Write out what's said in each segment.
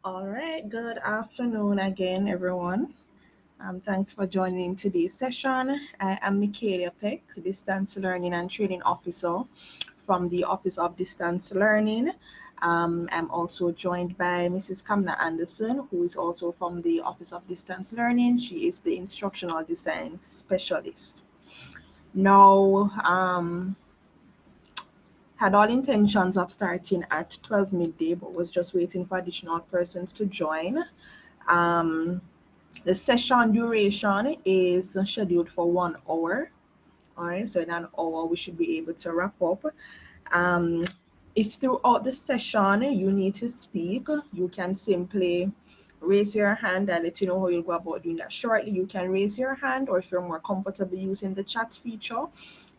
All right, good afternoon again, everyone. Thanks for joining today's session. I am Michaela Peck, Distance Learning and Training Officer from the Office of Distance Learning. I'm also joined by Mrs. Kamna Anderson, who is also from the Office of Distance Learning. She is the Instructional Design Specialist. Now, had all intentions of starting at 12 midday, but was just waiting for additional persons to join. Um, the session duration is scheduled for 1 hour. All right, so in an hour we should be able to wrap up. Um, if throughout the session you need to speak, you can simply raise your hand. I'll let you know how you'll go about doing that shortly. You can raise your hand, or if you're more comfortable using the chat feature,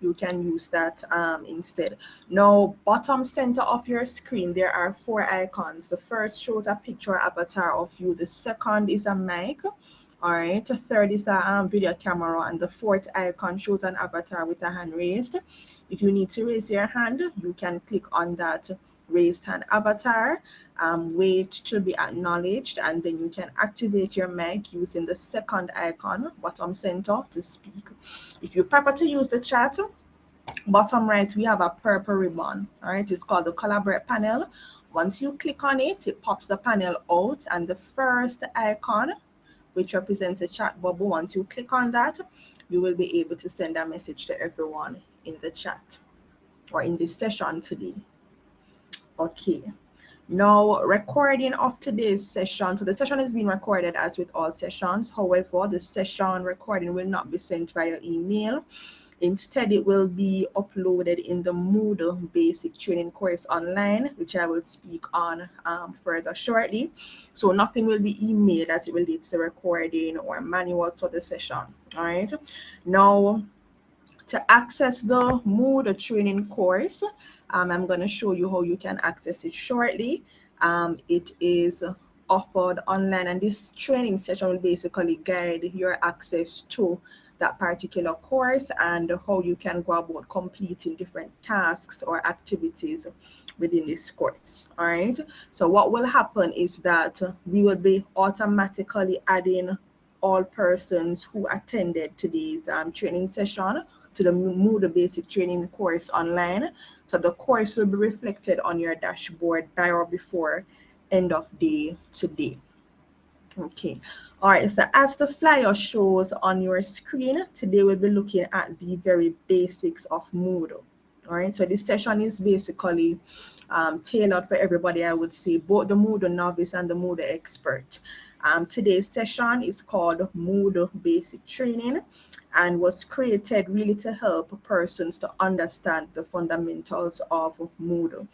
you can use that instead. Now, bottom center of your screen, there are 4 icons. The first shows a picture avatar of you. The second is a mic. All right, the third is a video camera, and the fourth icon shows an avatar with a hand raised. If you need to raise your hand, you can click on that raised hand avatar, wait to be acknowledged, and then you can activate your mic using the second icon, bottom center, to speak. If you prefer to use the chat, bottom right, we have a purple ribbon. All right, it's called the Collaborate panel. Once you click on it, it pops the panel out, and the first icon, which represents a chat bubble, once you click on that, you will be able to send a message to everyone in the chat or in this session today. Okay. Now, recording of today's session. So the session is being recorded as with all sessions. However, the session recording will not be sent via email. Instead, it will be uploaded in the Moodle basic training course online, which I will speak on further shortly. So nothing will be emailed as it relates to recording or manuals for the session. All right. Now, to access the Moodle training course, I'm going to show you how you can access it shortly. It is offered online, and this training session will basically guide your access to that particular course and how you can go about completing different tasks or activities within this course. All right, so what will happen is that we will be automatically adding all persons who attended today's training session to the Moodle basic training course online. So the course will be reflected on your dashboard by or before end of day today. Okay, all right, so as the flyer shows on your screen, today we'll be looking at the very basics of Moodle. All right, so this session is basically tailored for everybody, I would say, both the Moodle novice and the Moodle expert. Today's session is called Moodle Basic Training and was created really to help persons to understand the fundamentals of Moodle.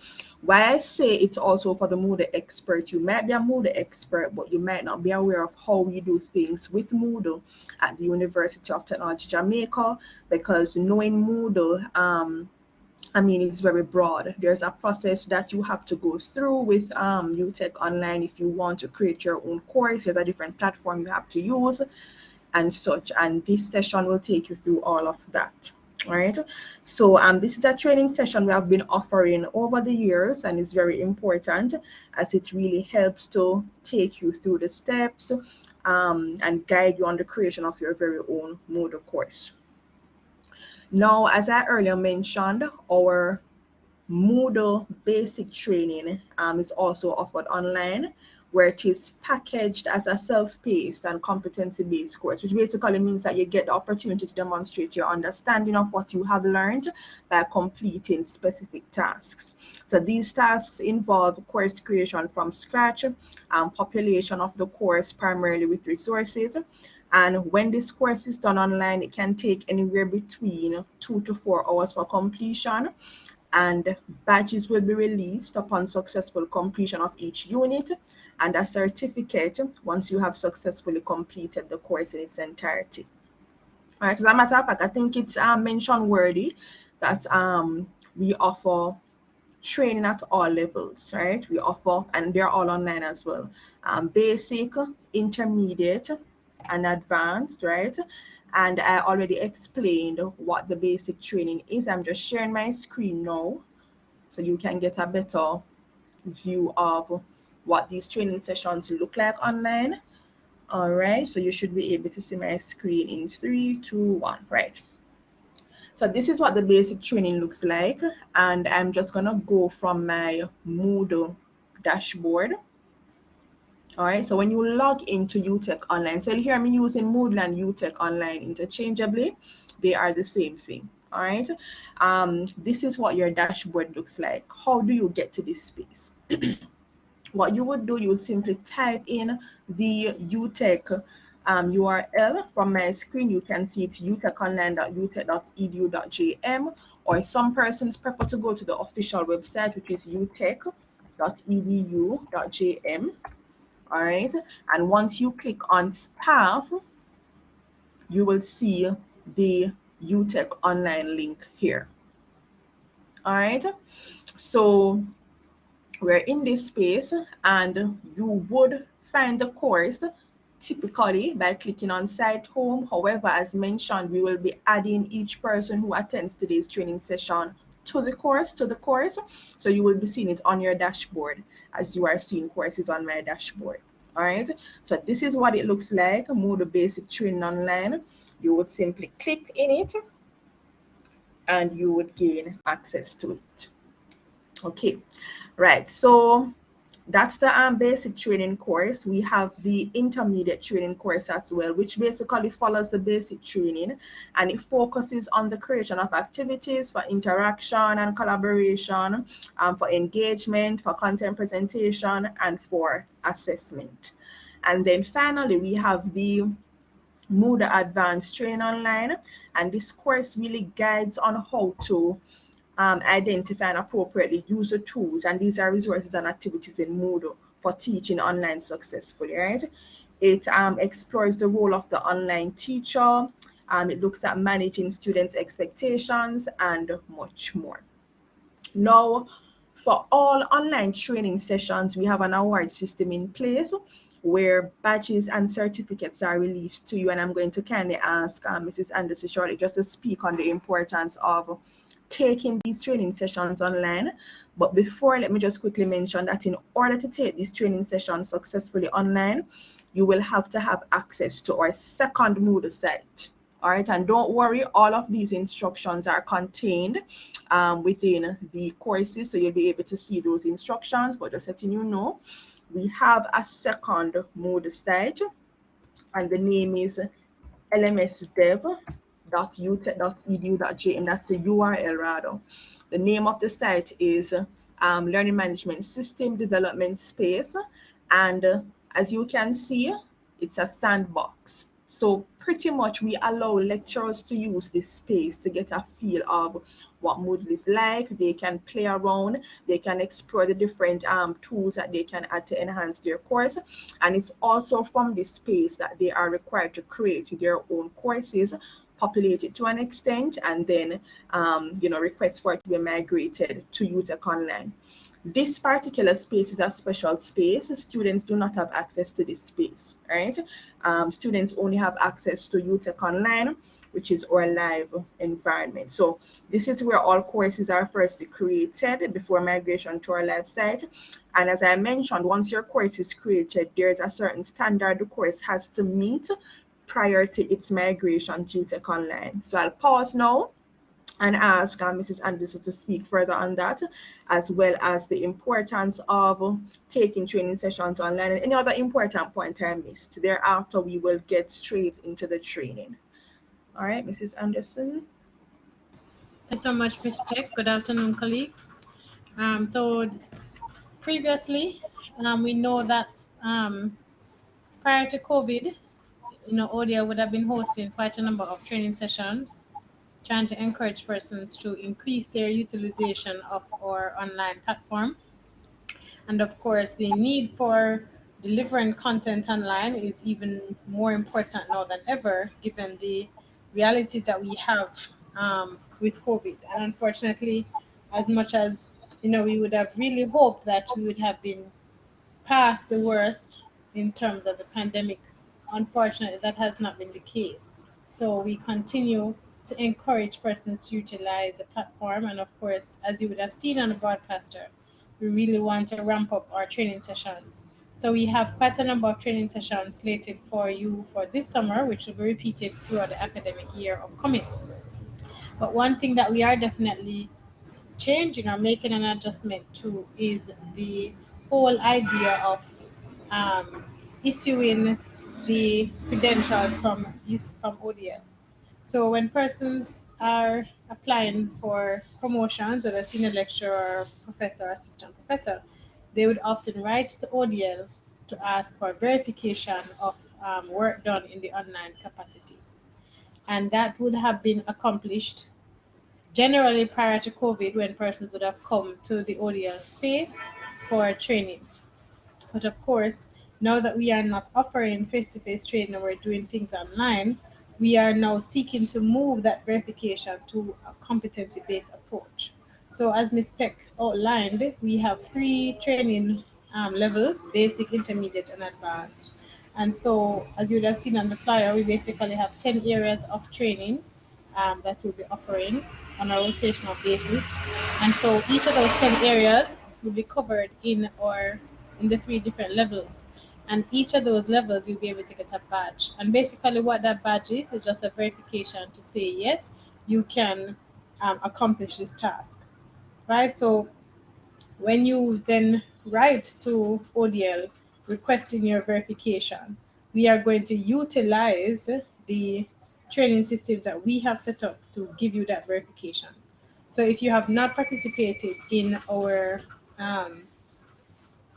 Why I say it's also for the Moodle expert, you might be a Moodle expert, but you might not be aware of how we do things with Moodle at the University of Technology Jamaica, because knowing Moodle, it's very broad. There's a process that you have to go through with UTech Online if you want to create your own course. There's a different platform you have to use and such, and this session will take you through all of that. All right, so this is a training session we have been offering over the years, and it's very important as it really helps to take you through the steps and guide you on the creation of your very own Moodle course. Now, as I earlier mentioned, our Moodle basic training is also offered online, where it is packaged as a self-paced and competency-based course, which basically means that you get the opportunity to demonstrate your understanding of what you have learned by completing specific tasks. So these tasks involve course creation from scratch, population of the course primarily with resources. And when this course is done online, it can take anywhere between 2 to 4 hours for completion, and badges will be released upon successful completion of each unit, and a certificate once you have successfully completed the course in its entirety. All right, as a matter of fact, I think it's mention worthy that we offer training at all levels, right? We offer, and they're all online as well, basic, intermediate, and advanced, right? And I already explained what the basic training is. I'm just sharing my screen now so you can get a better view of what these training sessions look like online. All right, so you should be able to see my screen in 3, 2, 1. Right. So this is what the basic training looks like, and I'm just gonna go from my Moodle dashboard. All right, so when you log into UTech Online, so you'll hear me using Moodle and UTech Online interchangeably. They are the same thing. All right, this is what your dashboard looks like. How do you get to this space? What you would do, you would simply type in the UTech URL. From my screen, you can see it's utechonline.utech.edu.jm, or some persons prefer to go to the official website, which is utech.edu.jm. All right, and once you click on staff, you will see the UTech Online link here. All right, so we're in this space, and you would find the course typically by clicking on site home. However, as mentioned, we will be adding each person who attends today's training session to the course. So you will be seeing it on your dashboard as you are seeing courses on my dashboard. All right, so this is what it looks like. Moodle Basic Training Online. You would simply click in it and you would gain access to it. Okay, right, so that's the basic training course. We have the intermediate training course as well, which basically follows the basic training, and it focuses on the creation of activities for interaction and collaboration, for engagement, for content presentation, and for assessment. And then finally, we have the Moodle Advanced Training Online, and this course really guides on how to identify and appropriately use the tools, and these are resources and activities in Moodle for teaching online successfully, right? It explores the role of the online teacher, it looks at managing students' expectations, and much more. Now, for all online training sessions, we have an award system in place where badges and certificates are released to you, and I'm going to kindly ask Mrs. Anderson shortly just to speak on the importance of taking these training sessions online. But before, let me just quickly mention that in order to take these training sessions successfully online, you will have to have access to our second Moodle site. All right, and don't worry, all of these instructions are contained within the courses, so you'll be able to see those instructions. But just letting you know, we have a second Moodle site, and the name is lmsdev.utech.edu.jm. That's the URL rather. The name of the site is Learning Management System Development Space, and as you can see, it's a sandbox. So pretty much we allow lecturers to use this space to get a feel of what Moodle is like. They can play around, they can explore the different tools that they can add to enhance their course. And it's also from this space that they are required to create their own courses, populate it to an extent, and then request for it to be migrated to UTech Online. This particular space is a special space. Students do not have access to this space, right? Students only have access to UTech Online, which is our live environment. So this is where all courses are first created before migration to our live site. And as I mentioned, once your course is created, there's a certain standard the course has to meet prior to its migration to UTech Online. So I'll pause now and ask Mrs. Anderson to speak further on that, as well as the importance of taking training sessions online and any other important point I missed. Thereafter, we will get straight into the training. All right, Mrs. Anderson. Thank you so much, Ms. Tech. Good afternoon, colleagues. So previously, we know that prior to COVID, ODIA would have been hosting quite a number of training sessions, trying to encourage persons to increase their utilization of our online platform. And of course, the need for delivering content online is even more important now than ever, given the realities that we have with COVID. And unfortunately, as much as we would have really hoped that we would have been past the worst in terms of the pandemic, unfortunately, that has not been the case. So we continue to encourage persons to utilize the platform. And of course, as you would have seen on the broadcaster, we really want to ramp up our training sessions. So we have quite a number of training sessions slated for you for this summer, which will be repeated throughout the academic year upcoming. But one thing that we are definitely changing or making an adjustment to is the whole idea of um, issuing the credentials from ODL. So when persons are applying for promotions, whether senior lecturer, professor, assistant professor, they would often write to ODL to ask for verification of work done in the online capacity. And that would have been accomplished generally prior to COVID when persons would have come to the ODL space for training. But of course, now that we are not offering face to face training and we're doing things online, we are now seeking to move that verification to a competency based approach. So, as Ms. Peck outlined, we have three training levels: basic, intermediate, and advanced. And so, as you would have seen on the flyer, we basically have 10 areas of training that we'll be offering on a rotational basis. And so each of those 10 areas will be covered in the three different levels. And each of those levels you'll be able to get a badge. And basically what that badge is just a verification to say yes, you can accomplish this task. Right? So when you then write to ODL requesting your verification, we are going to utilize the training systems that we have set up to give you that verification. So if you have not participated in our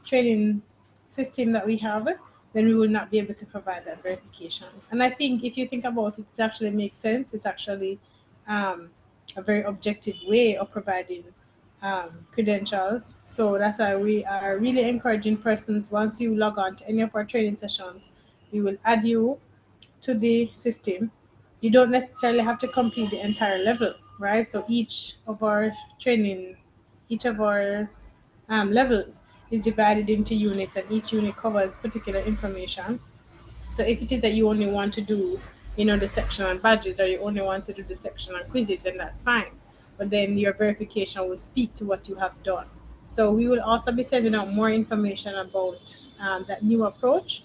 training system that we have, then we will not be able to provide that verification. And I think if you think about it, it actually makes sense. It's actually um, a very objective way of providing credentials. So that's why we are really encouraging persons, once you log on to any of our training sessions, we will add you to the system. You don't necessarily have to complete the entire level, right? So each of our levels is divided into units, and each unit covers particular information. So if it is that you only want to do, the section on badges, or you only want to do the section on quizzes, then that's fine. But then your verification will speak to what you have done. So we will also be sending out more information about that new approach.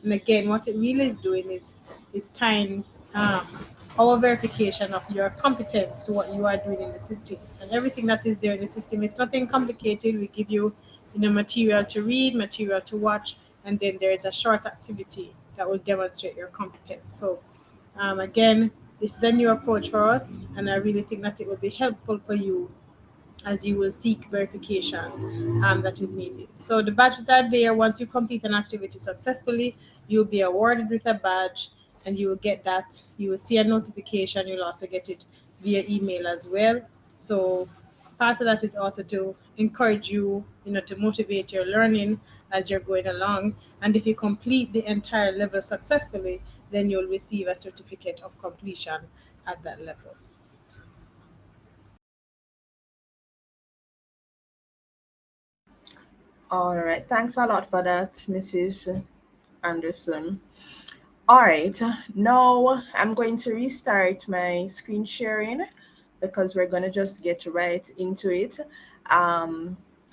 And again, what it really is doing is it's tying um, our verification of your competence to what you are doing in the system. And everything that is there in the system is nothing complicated. We give you, material to read, material to watch, and then there is a short activity that will demonstrate your competence. So again, this is a new approach for us, and I really think that it will be helpful for you as you will seek verification that is needed. So the badges are there. Once you complete an activity successfully, you'll be awarded with a badge, and you will get that. You will see a notification. You'll also get it via email as well. So part of that is also to encourage you, to motivate your learning as you're going along. And if you complete the entire level successfully, then you'll receive a certificate of completion at that level. All right, thanks a lot for that, Mrs. Anderson. All right, now I'm going to restart my screen sharing because we're going to just get right into it.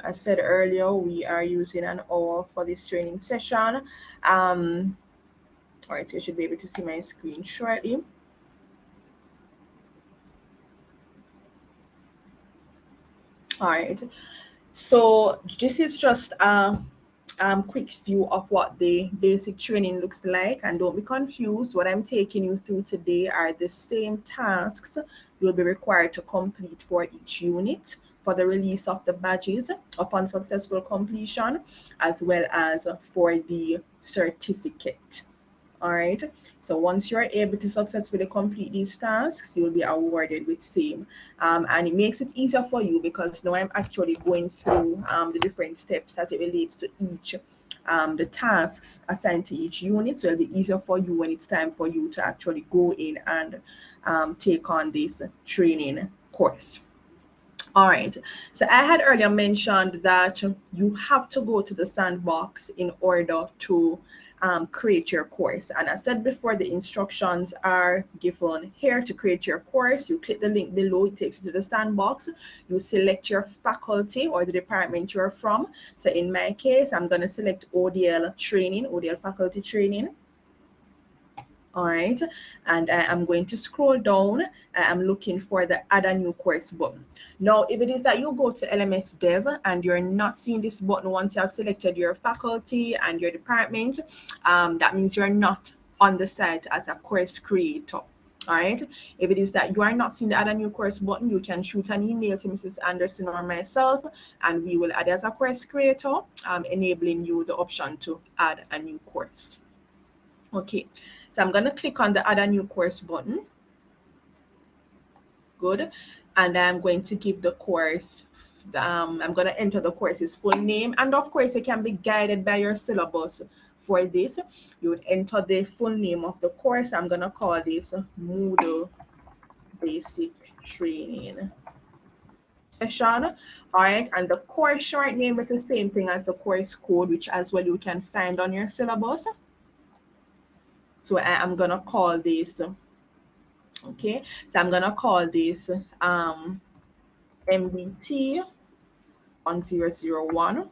I said earlier, we are using an hour for this training session. All right, so you should be able to see my screen shortly. All right, so this is just a quick view of what the basic training looks like, and don't be confused. What I'm taking you through today are the same tasks you'll be required to complete for each unit for the release of the badges upon successful completion, as well as for the certificate. All right, so once you're able to successfully complete these tasks, you'll be awarded with same. And it makes it easier for you because now I'm actually going through the different steps as it relates to each the tasks assigned to each unit. So it'll be easier for you when it's time for you to actually go in and take on this training course. All right. So I had earlier mentioned that you have to go to the sandbox in order to create your course. And I said before, the instructions are given here to create your course. You click the link below, it takes you to the sandbox. You select your faculty or the department you're from. So in my case, I'm going to select ODL training, ODL faculty training. All right, and I am going to scroll down. I am looking for the add a new course button. Now, if it is that you go to LMS Dev and you're not seeing this button once you have selected your faculty and your department, that means you're not on the site as a course creator. All right, if it is that you are not seeing the add a new course button, you can shoot an email to Mrs. Anderson or myself, and we will add as a course creator, enabling you the option to add a new course. Okay, so I'm going to click on the add a new course button. Good. And I'm going to give the course, I'm going to enter the course's full name. And of course, it can be guided by your syllabus. For this, you would enter the full name of the course. I'm going to call this Moodle Basic Training Session. All right, and the course short name is the same thing as the course code, which as well you can find on your syllabus. So I am going to call this, okay, so I'm going to call this MBT 1001.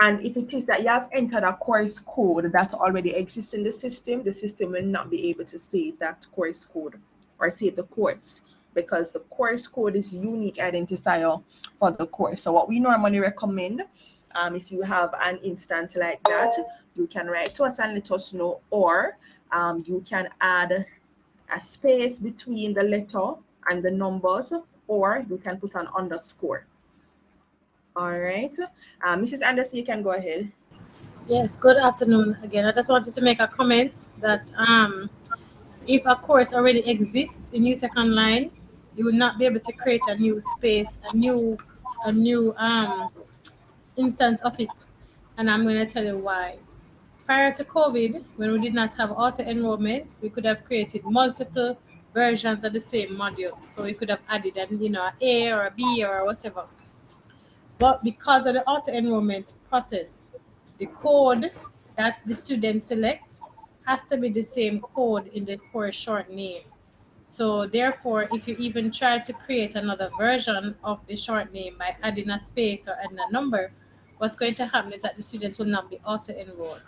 And if it is that you have entered a course code that already exists in the system will not be able to save that course code or save the course, because the course code is unique identifier for the course. So what we normally recommend, if you have an instance like that, you can write to us and let us know, or you can add a space between the letter and the numbers, or you can put an underscore. All right, Mrs. Anderson, you can go ahead. Yes, good afternoon again. I just wanted to make a comment that if a course already exists in UTech Online, you will not be able to create a new space, a new instance of it. And I'm going to tell you why. Prior to COVID, when we did not have auto enrollment, we could have created multiple versions of the same module. So we could have added an A or a B or whatever. But because of the auto enrollment process, the code that the student selects has to be the same code in the course short name. So therefore, if you even try to create another version of the short name by adding a space or adding a number, what's going to happen is that the students will not be auto-enrolled.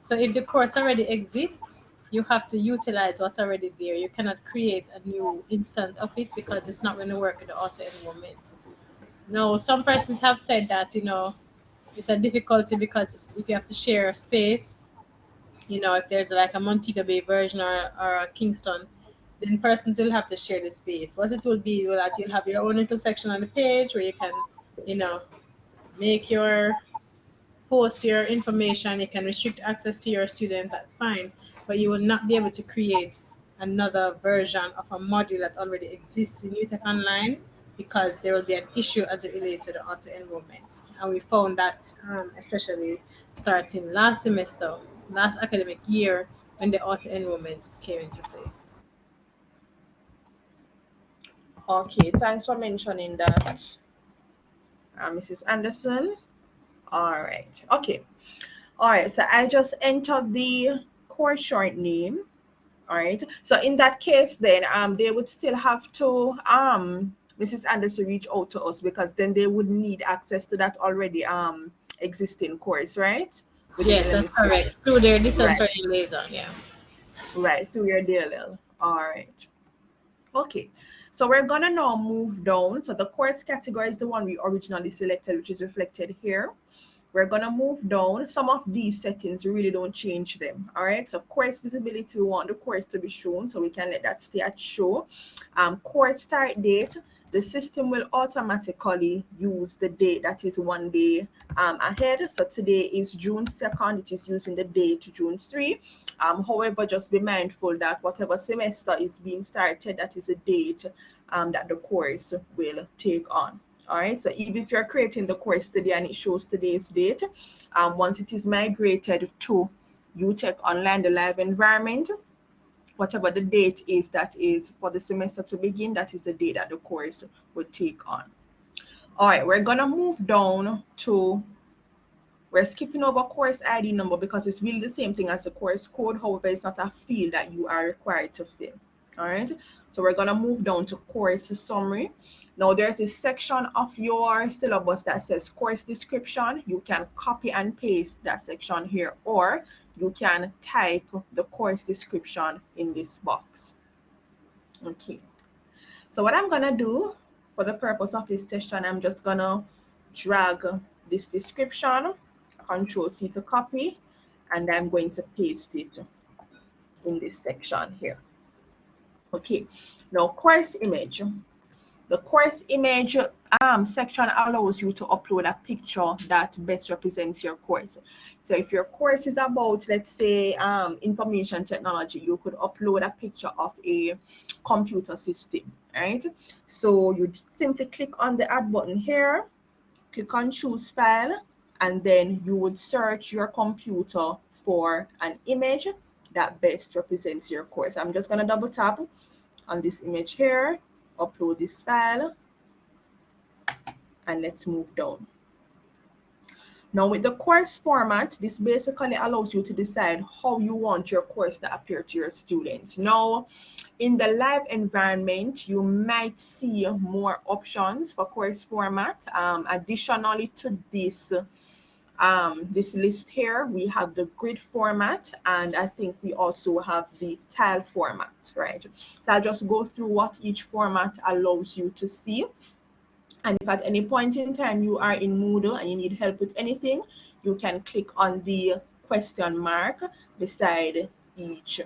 So if the course already exists, you have to utilize what's already there. You cannot create a new instance of it because it's not going to work with the auto-enrollment. No, some persons have said that, it's a difficulty because if you have to share a space, if there's like a Montego Bay version or a Kingston, then persons will have to share the space. What it will be that you'll have your own little section on the page where you can, you know, make your post your information, you can restrict access to your students, that's fine. But you will not be able to create another version of a module that already exists in UTech Online because there will be an issue as it relates to the auto enrollment. And we found that especially starting last semester, last academic year, when the auto enrollment came into play. Okay, thanks for mentioning that, Mrs. Anderson. All right, okay. All right, so I just entered the course short name. All right, so in that case, then they would still have to Mrs. Anderson reach out to us, because then they would need access to that already existing course, right? Within Yes, that's LMS Dev. correct. Through their distance Right, learning liaison, yeah. right, through your DLL. All right. Okay, so we're gonna now move down. So the course category is the one we originally selected, which is reflected here. We're gonna move down. Some of these settings, we really don't change them. All right, so course visibility, we want the course to be shown, so we can let that stay at show. Course start date, the system will automatically use the date that is 1 day ahead. So today is June 2nd, it is using the date June 3. However, just be mindful that whatever semester is being started, that is a date that the course will take on. All right, so even if you're creating the course today and it shows today's date, once it is migrated to UTech Online, the live environment, whatever the date is that is for the semester to begin, that is the date that the course would take on. All right, we're gonna move down to, we're skipping over course ID number because it's really the same thing as the course code. However, it's not a field that you are required to fill. All right, so we're gonna move down to course summary. Now there's a section of your syllabus that says course description. You can copy and paste that section here, or you can type the course description in this box. Okay, so what I'm gonna do for the purpose of this session, I'm just gonna drag this description, Control C to copy, and I'm going to paste it in this section here. Okay, now course image. The course image section allows you to upload a picture that best represents your course. So if your course is about, let's say, information technology, you could upload a picture of a computer system, right? So you simply click on the add button here, click on choose file, and then you would search your computer for an image that best represents your course. I'm just going to double tap on this image here, upload this file, and let's move down. Now with the course format, this basically allows you to decide how you want your course to appear to your students. Now, in the live environment, you might see more options for course format. Additionally to this, this list here, we have the grid format, and I think we also have the tile format, right? So I'll just go through what each format allows you to see. And if at any point in time you are in Moodle and you need help with anything, you can click on the question mark beside each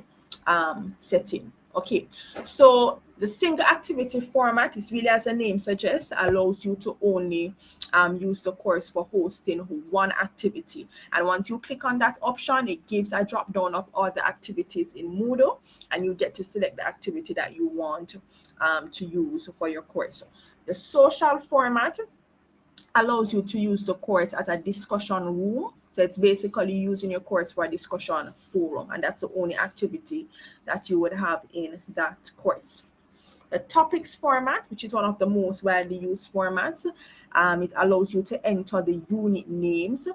setting. Okay, so the single activity format is really, as the name suggests, allows you to only use the course for hosting one activity. And once you click on that option, it gives a drop down of all the activities in Moodle, and you get to select the activity that you want to use for your course. The social format allows you to use the course as a discussion room. So it's basically using your course for a discussion forum, and that's the only activity that you would have in that course. The topics format, which is one of the most widely used formats, it allows you to enter the unit names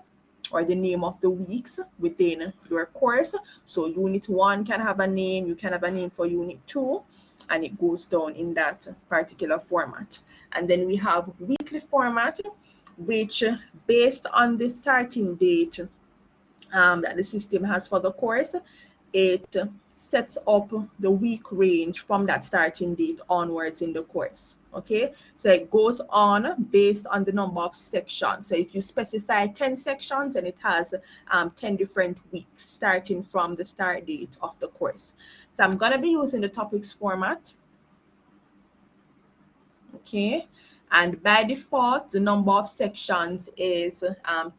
or the name of the weeks within your course. So unit 1 can have a name, you can have a name for unit 2, and it goes down in that particular format. And then we have weekly format, which based on the starting date that the system has for the course, it sets up the week range from that starting date onwards in the course. Okay, so it goes on based on the number of sections. So if you specify 10 sections, and it has 10 different weeks starting from the start date of the course. So I'm going to be using the topics format. Okay, and by default the number of sections is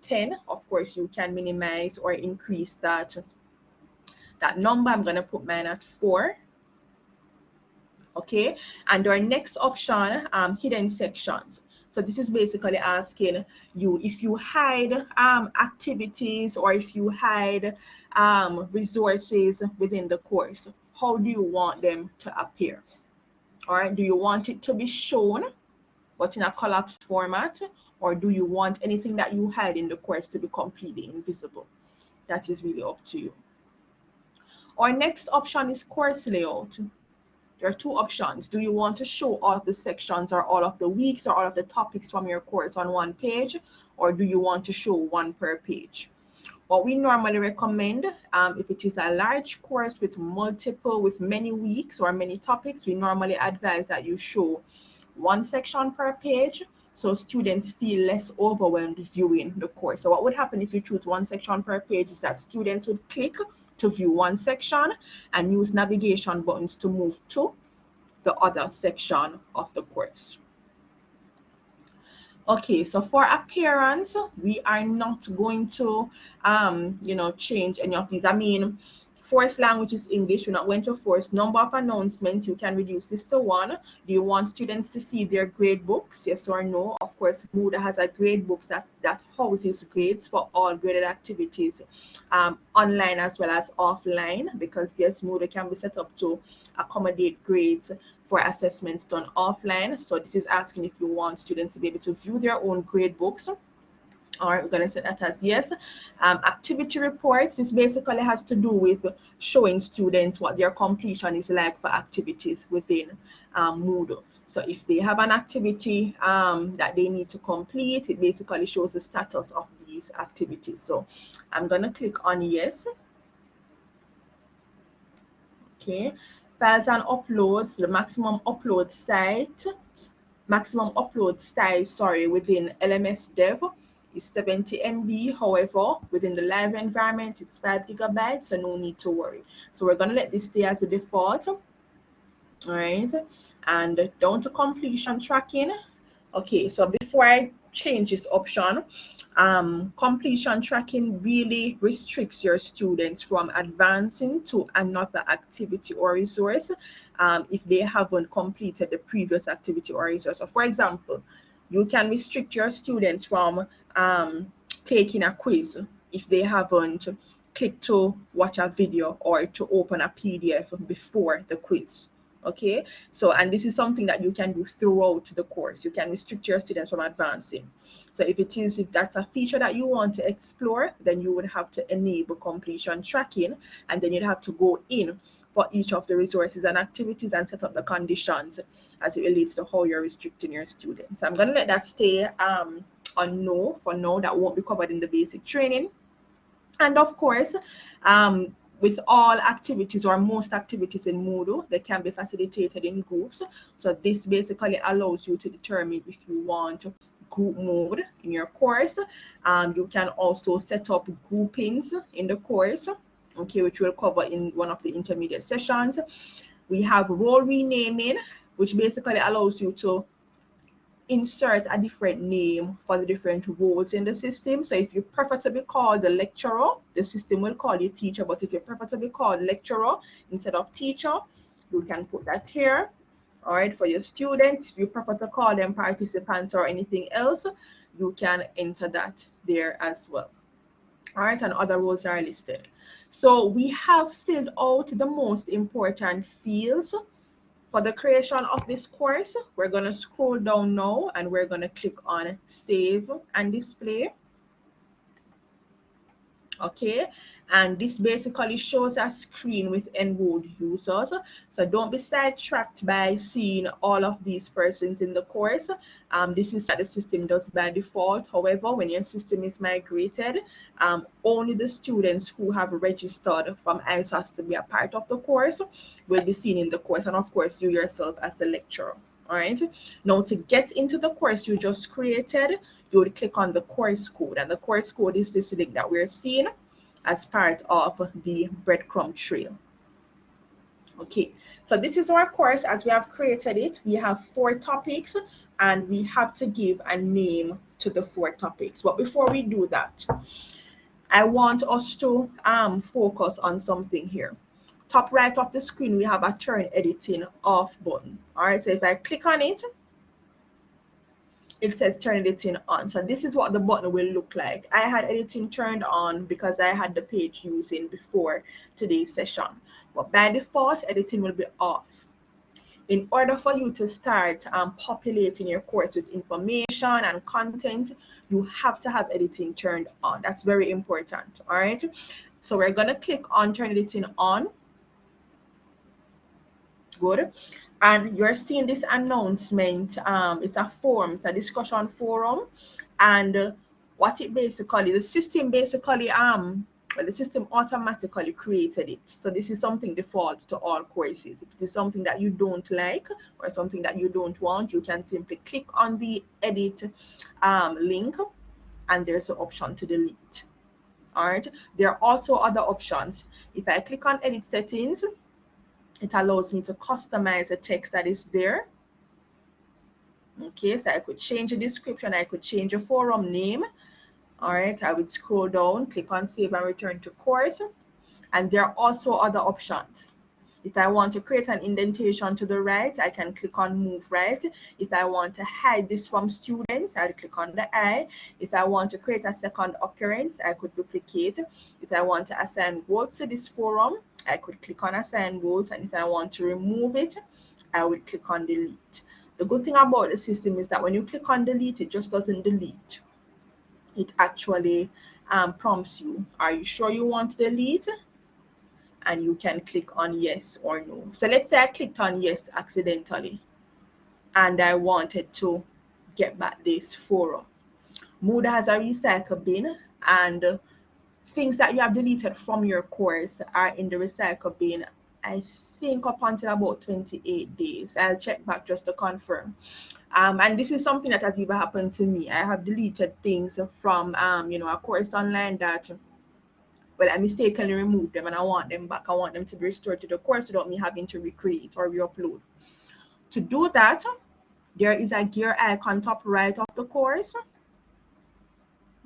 10. Of course, you can minimize or increase that number. I'm going to put mine at 4. Okay, and our next option, hidden sections. So this is basically asking you if you hide activities, or if you hide resources within the course, how do you want them to appear? All right, do you want it to be shown but in a collapsed format, or do you want anything that you hide in the course to be completely invisible? That is really up to you. Our next option is course layout. There are two options. Do you want to show all of the sections or all of the weeks or all of the topics from your course on one page, or do you want to show one per page? What we normally recommend, if it is a large course with many weeks or many topics, we normally advise that you show one section per page, so students feel less overwhelmed viewing the course. So what would happen if you choose one section per page is that students would click to view one section and use navigation buttons to move to the other section of the course. Okay, so for appearance, we are not going to change any of these. I mean, Force language is English. We're not going to force. Number of announcements, you can reduce this to 1. Do you want students to see their grade books? Yes or no? Of course, Moodle has a grade books that houses grades for all graded activities, online as well as offline, because yes, Moodle can be set up to accommodate grades for assessments done offline. So this is asking if you want students to be able to view their own grade books. All right, we're going to set that as yes. Activity reports, this basically has to do with showing students what their completion is like for activities within Moodle. So if they have an activity that they need to complete, it basically shows the status of these activities. So I'm going to click on yes. Okay, files and uploads, the maximum upload size, sorry, within LMS Dev is 70 MB. However, within the live environment, it's 5 gigabytes, so no need to worry. So we're going to let this stay as a default. All right, and down to completion tracking. Okay, so before I change this option, completion tracking really restricts your students from advancing to another activity or resource if they haven't completed the previous activity or resource. So for example, you can restrict your students from taking a quiz if they haven't clicked to watch a video or to open a PDF before the quiz. Okay, so and this is something that you can do throughout the course. You can restrict your students from advancing. So if that's a feature that you want to explore, then you would have to enable completion tracking, and then you'd have to go in for each of the resources and activities and set up the conditions as it relates to how you're restricting your students. I'm going to let that stay on no for now. That won't be covered in the basic training. And of course, with all activities or most activities in Moodle, they can be facilitated in groups. So this basically allows you to determine if you want group mode in your course. You can also set up groupings in the course, okay, which we'll cover in one of the intermediate sessions. We have role renaming, which basically allows you to insert a different name for the different roles in the system. So if you prefer to be called the lecturer, the system will call you teacher. But if you prefer to be called lecturer instead of teacher, you can put that here. All right, for your students, if you prefer to call them participants or anything else, you can enter that there as well. All right, and other roles are listed. So we have filled out the most important fields for the creation of this course. We're going to scroll down now and we're going to click on Save and Display. Okay, and this basically shows a screen with enrolled users. So don't be sidetracked by seeing all of these persons in the course. This is what the system does by default. However, when your system is migrated, only the students who have registered from ISOS to be a part of the course will be seen in the course, and of course you yourself as a lecturer. All right, now to get into the course you just created, you would click on the course code, and the course code is this link that we're seeing as part of the breadcrumb trail. Okay, so this is our course as we have created it. We have 4 topics and we have to give a name to the 4 topics. But before we do that, I want us to focus on something here. Top right of the screen, we have a turn editing off button. All right, so if I click on it, it says turn editing on. So this is what the button will look like. I had editing turned on because I had the page using before today's session. But by default, editing will be off. In order for you to start populating your course with information and content, you have to have editing turned on. That's very important. All right. So we're going to click on turn editing on. Good. And you're seeing this announcement. It's a forum, it's a discussion forum, and what it basically, the system basically well, the system automatically created it. So this is something default to all courses. If it is something that you don't like or something that you don't want, you can simply click on the edit link, and there's an option to delete. All right, there are also other options. If I click on edit settings, it allows me to customize the text that is there. Okay, so I could change the description, I could change the forum name. All right, I would scroll down, click on save and return to course. And there are also other options. If I want to create an indentation to the right, I can click on move right. If I want to hide this from students, I'll click on the I. If I want to create a second occurrence, I could duplicate. If I want to assign votes to this forum, I could click on assign votes. And if I want to remove it, I would click on delete. The good thing about the system is that when you click on delete, it just doesn't delete. It actually prompts you, are you sure you want to delete? And you can click on yes or no. So let's say I clicked on yes accidentally and I wanted to get back this forum. Moodle has a recycle bin, and things that you have deleted from your course are in the recycle bin, I think up until about 28 days. I'll check back just to confirm. And this is something that has even happened to me. I have deleted things from a course online that, well, I mistakenly removed them and I want them back. I want them to be restored to the course without me having to recreate or re-upload. To do that, there is a gear icon top right of the course.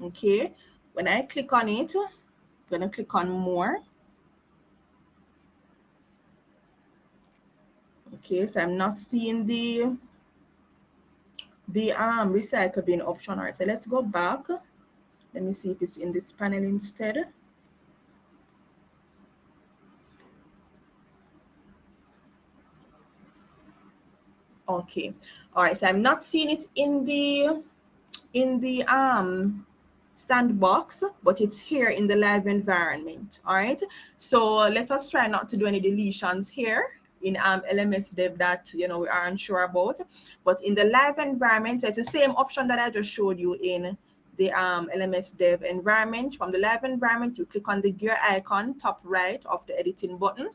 Okay, when I click on it, I'm gonna click on more. Okay, so I'm not seeing the recycle bin option. All right, so let's go back. Let me see if it's in this panel instead. Okay, all right, so I'm not seeing it in the sandbox, but it's here in the live environment. All right, so let us try not to do any deletions here in LMS dev that we are unsure about. But in the live environment, so it's the same option that I just showed you in the LMS dev environment. From the live environment, you click on the gear icon top right of the editing button,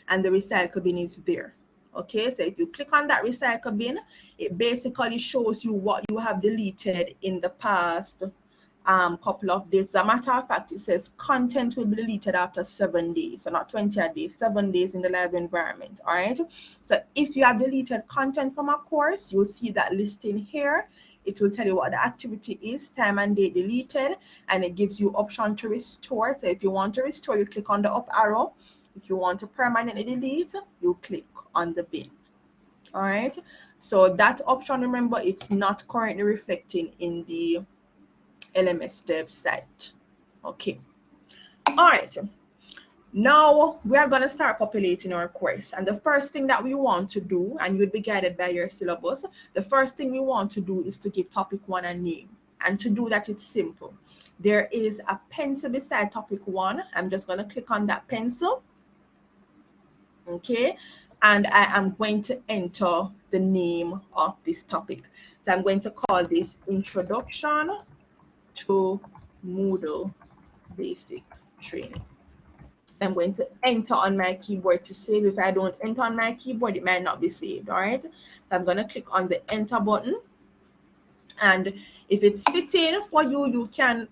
and the recycle bin is there. Okay, so if you click on that recycle bin, it basically shows you what you have deleted in the past couple of days. As a matter of fact, it says content will be deleted after 7 days, so not 20 days, 7 days in the live environment. All right, so if you have deleted content from a course, you'll see that listing here. It will tell you what the activity is, time and date deleted, and it gives you option to restore. So if you want to restore, you click on the up arrow. If you want to permanently delete, you click on the bin. All right, so that option, remember, it's not currently reflecting in the LMS dev site. Okay, all right, now we are going to start populating our course, and the first thing that we want to do, and you'll be guided by your syllabus, the first thing we want to do is to give topic 1 a name. And to do that, it's simple. There is a pencil beside topic 1. I'm just going to click on that pencil. Okay, and I am going to enter the name of this topic. So I'm going to call this Introduction to Moodle Basic Training. I'm going to enter on my keyboard to save. If I don't enter on my keyboard, it might not be saved. All right, so I'm going to click on the enter button, and if it's fitting for you, you can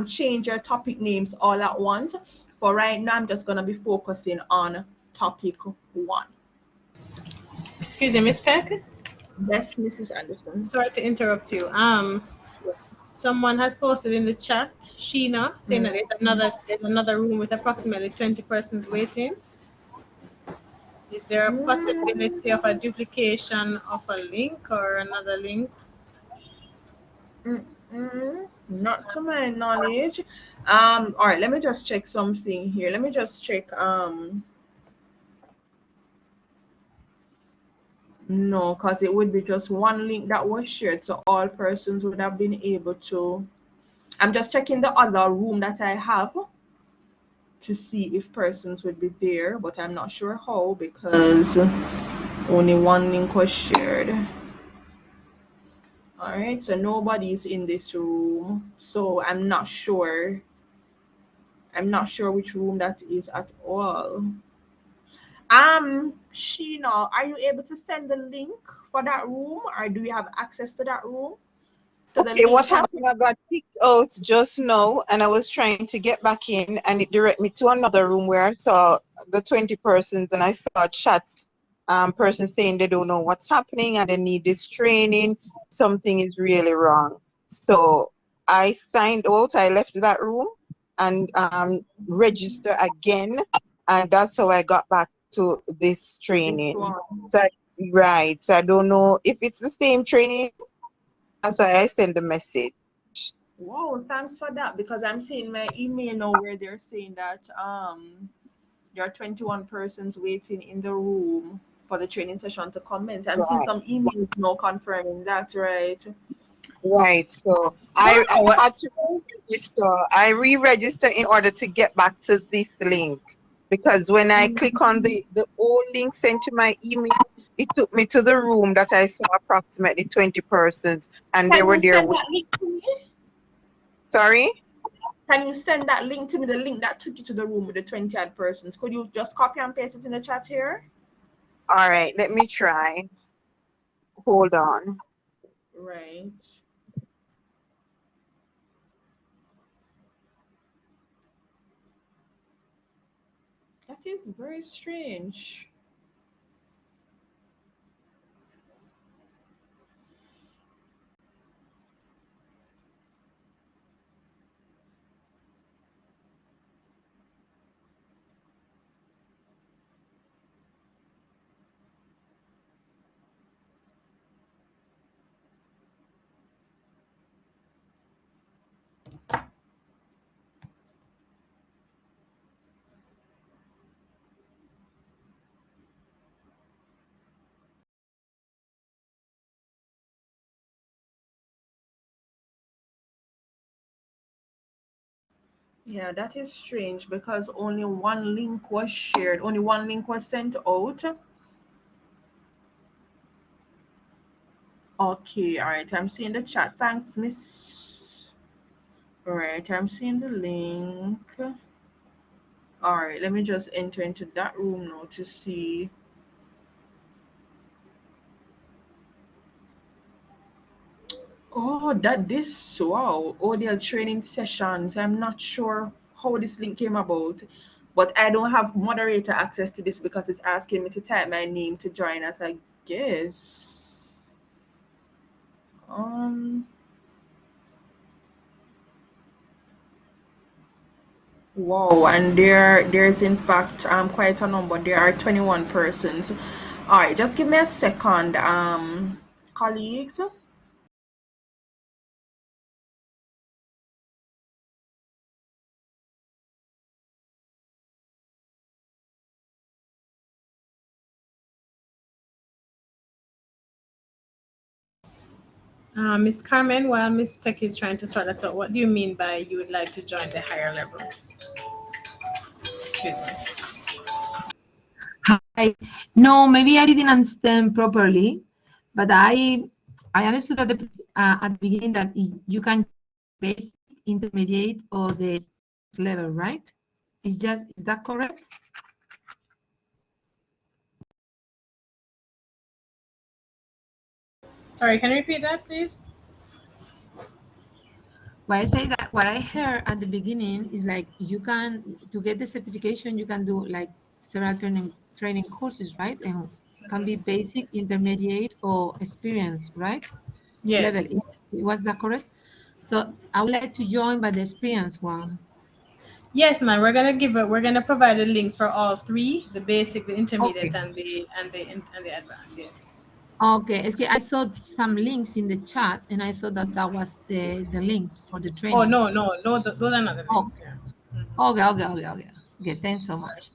change your topic names all at once. For right now, I'm just going to be focusing on topic 1. Excuse me, Miss Peck. Yes, Mrs. Anderson. Sorry to interrupt you. Someone has posted in the chat, Sheena, saying that there's another room with approximately 20 persons waiting. Is there a possibility of a duplication of a link or another link? Not to my knowledge. All right, let me just check something here. Let me just check. No, because it would be just one link that was shared, so all persons would have been able to. I'm just checking the other room that I have to see if persons would be there, but I'm not sure how because only one link was shared. All right, so nobody's in this room, so I'm not sure which room that is at all. Sheena, are you able to send the link for that room, or do you have access to that room? Okay, what happened? I got kicked out just now, and I was trying to get back in, and it directed me to another room where I saw the 20 persons, and I saw chats, persons saying they don't know what's happening and they need this training. Something is really wrong. So I signed out. I left that room, and register again, and that's how I got back to this This training. one. So right, so I don't know if it's the same training. That's why I send the message. Wow, thanks for that because I'm seeing my email now where they're saying that there are 21 persons waiting in the room for the training session to commence. I'm seeing Right. some emails now confirming that, right? Right. So I Wow. had to register. I re-register in order to get back to this link. Because when I click on the old link sent to my email, it took me to the room that I saw approximately 20 persons and they Can were you there send with, that link to me? sorry? Can you send that link to me? The link that took you to the room with the 20 odd persons. Could you just copy and paste it in the chat here? All right, let me try. Hold on. Right. That is very strange. Yeah, that is strange because only one link was shared, only one link was sent out. Okay, all right, I'm seeing the chat. Thanks, Miss. All right, I'm seeing the link. All right, let me just enter into that room now to see. Oh, that this wow, audio training sessions. I'm not sure how this link came about, but I don't have moderator access to this because it's asking me to type my name to join us, I guess. Um, wow, and there's in fact quite a number. There are 21 persons. All right, just give me a second, colleagues. Miss Carmen, while Miss Peck is trying to sort that out, what do you mean by you would like to join the higher level? Excuse me. Hi. No, maybe I didn't understand properly, but I understood at the beginning that you can basic, intermediate, or the level, right? Is that correct? Sorry, can you repeat that, please? Well, I say that what I heard at the beginning is like you can to get the certification, you can do like several training courses, right? And can be basic, intermediate, or experience, right? Yes. Level. Was that correct? So I would like to join by the experience one. Yes, man. We're gonna provide the links for all three: the basic, the Okay. intermediate, and the advanced. Yes. Okay. Es que I saw some links in the chat, and I thought that that was the links for the Oh training. no, no, no. Those are not the Oh, links. Yeah. Mhm. okay, okay, okay, okay. Okay. Thanks so much.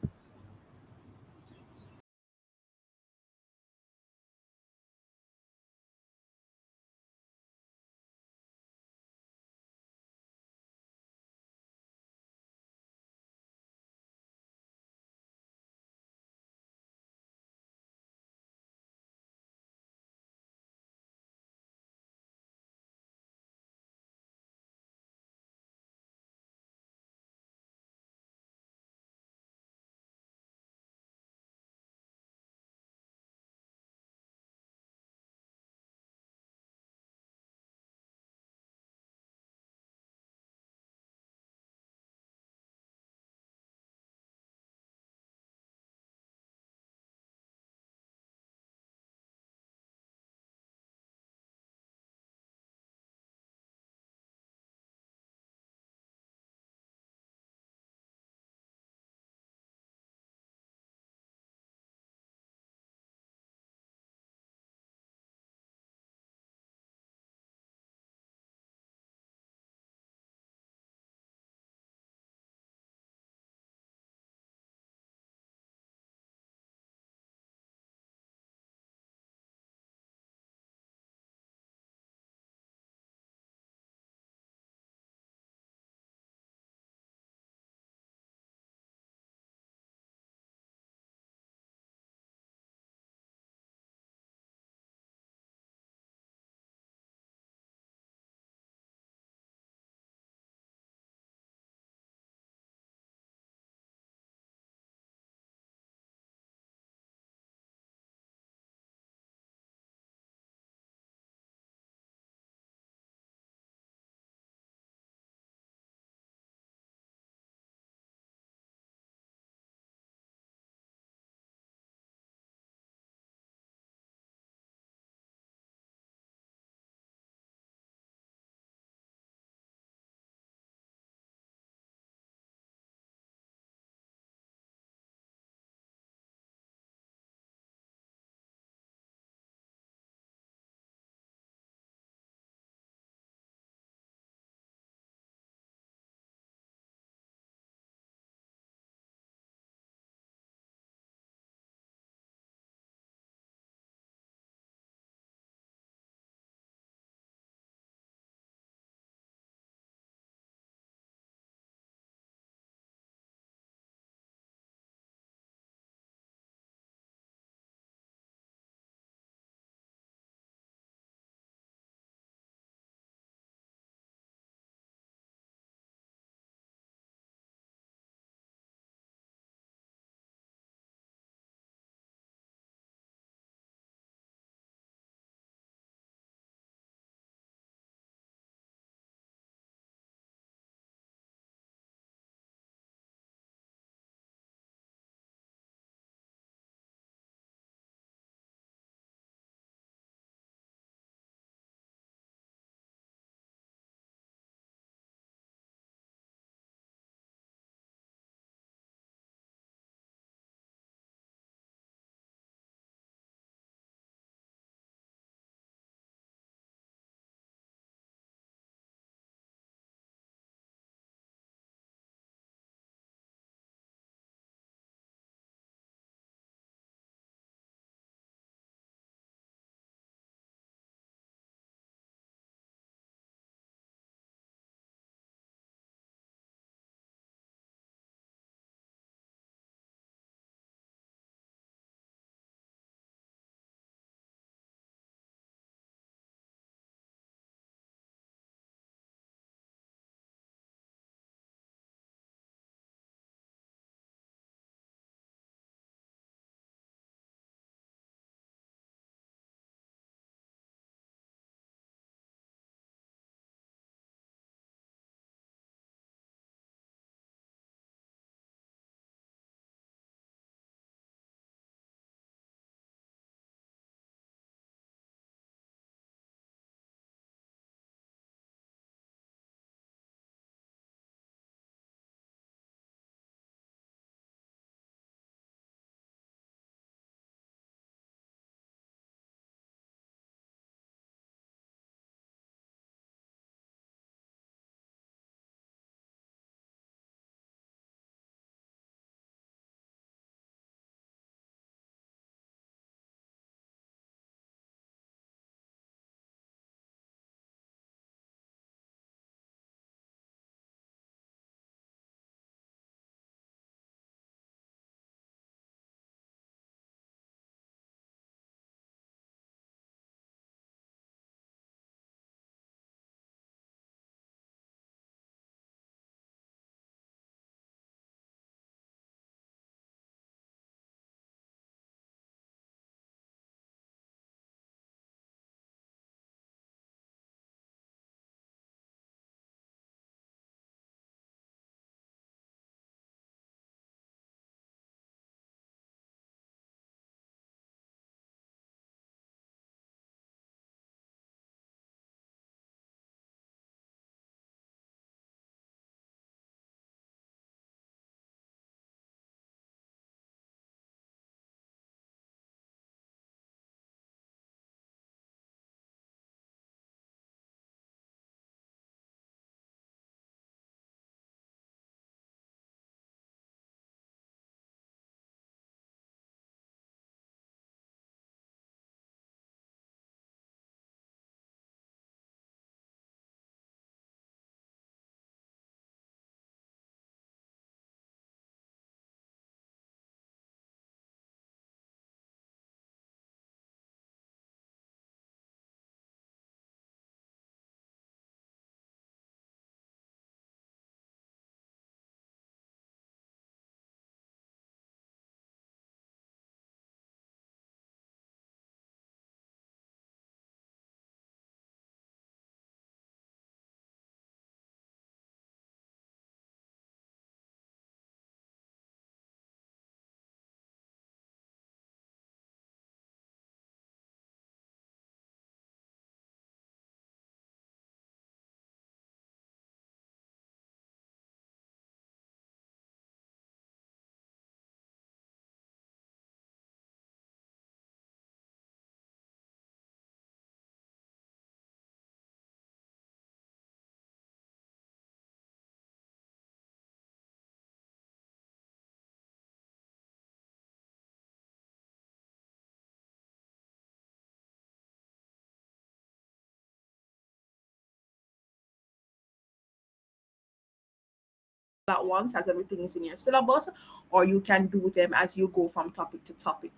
at once as everything is in your syllabus, or you can do them as you go from topic to topic.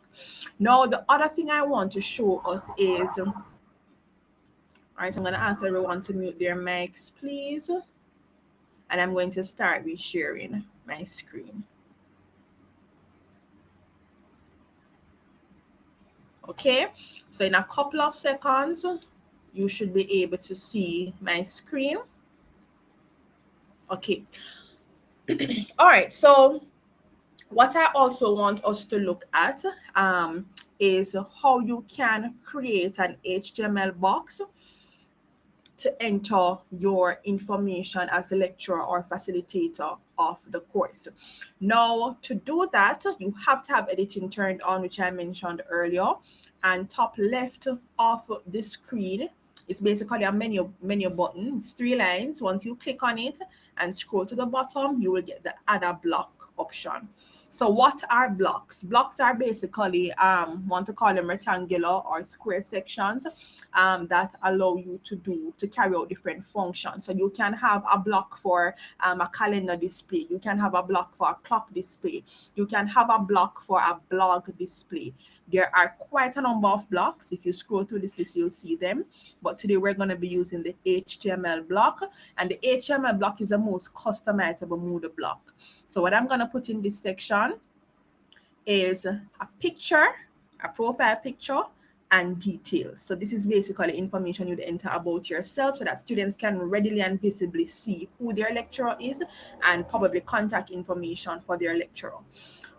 Now, the other thing I want to show us is, all right, I'm going to ask everyone to mute their mics, please. And I'm going to start resharing my screen. Okay, so in a couple of seconds, you should be able to see my screen. Okay. All right, so what I also want us to look at is how you can create an HTML box to enter your information as a lecturer or facilitator of the course. Now, to do that, you have to have editing turned on, which I mentioned earlier. And top left of the screen is basically a menu button. It's 3 lines. Once you click on it and scroll to the bottom, you will get the add a block option. So what are blocks? Blocks are basically, want to call them rectangular or square sections that allow you to carry out different functions. So you can have a block for a calendar display. You can have a block for a clock display. You can have a block for a blog display. There are quite a number of blocks. If you scroll through this list, you'll see them. But today we're going to be using the HTML block. And the HTML block is the most customizable Moodle block. So what I'm going to put in this section is a picture, a profile picture, and details. So this is basically information you'd enter about yourself so that students can readily and visibly see who their lecturer is and probably contact information for their lecturer.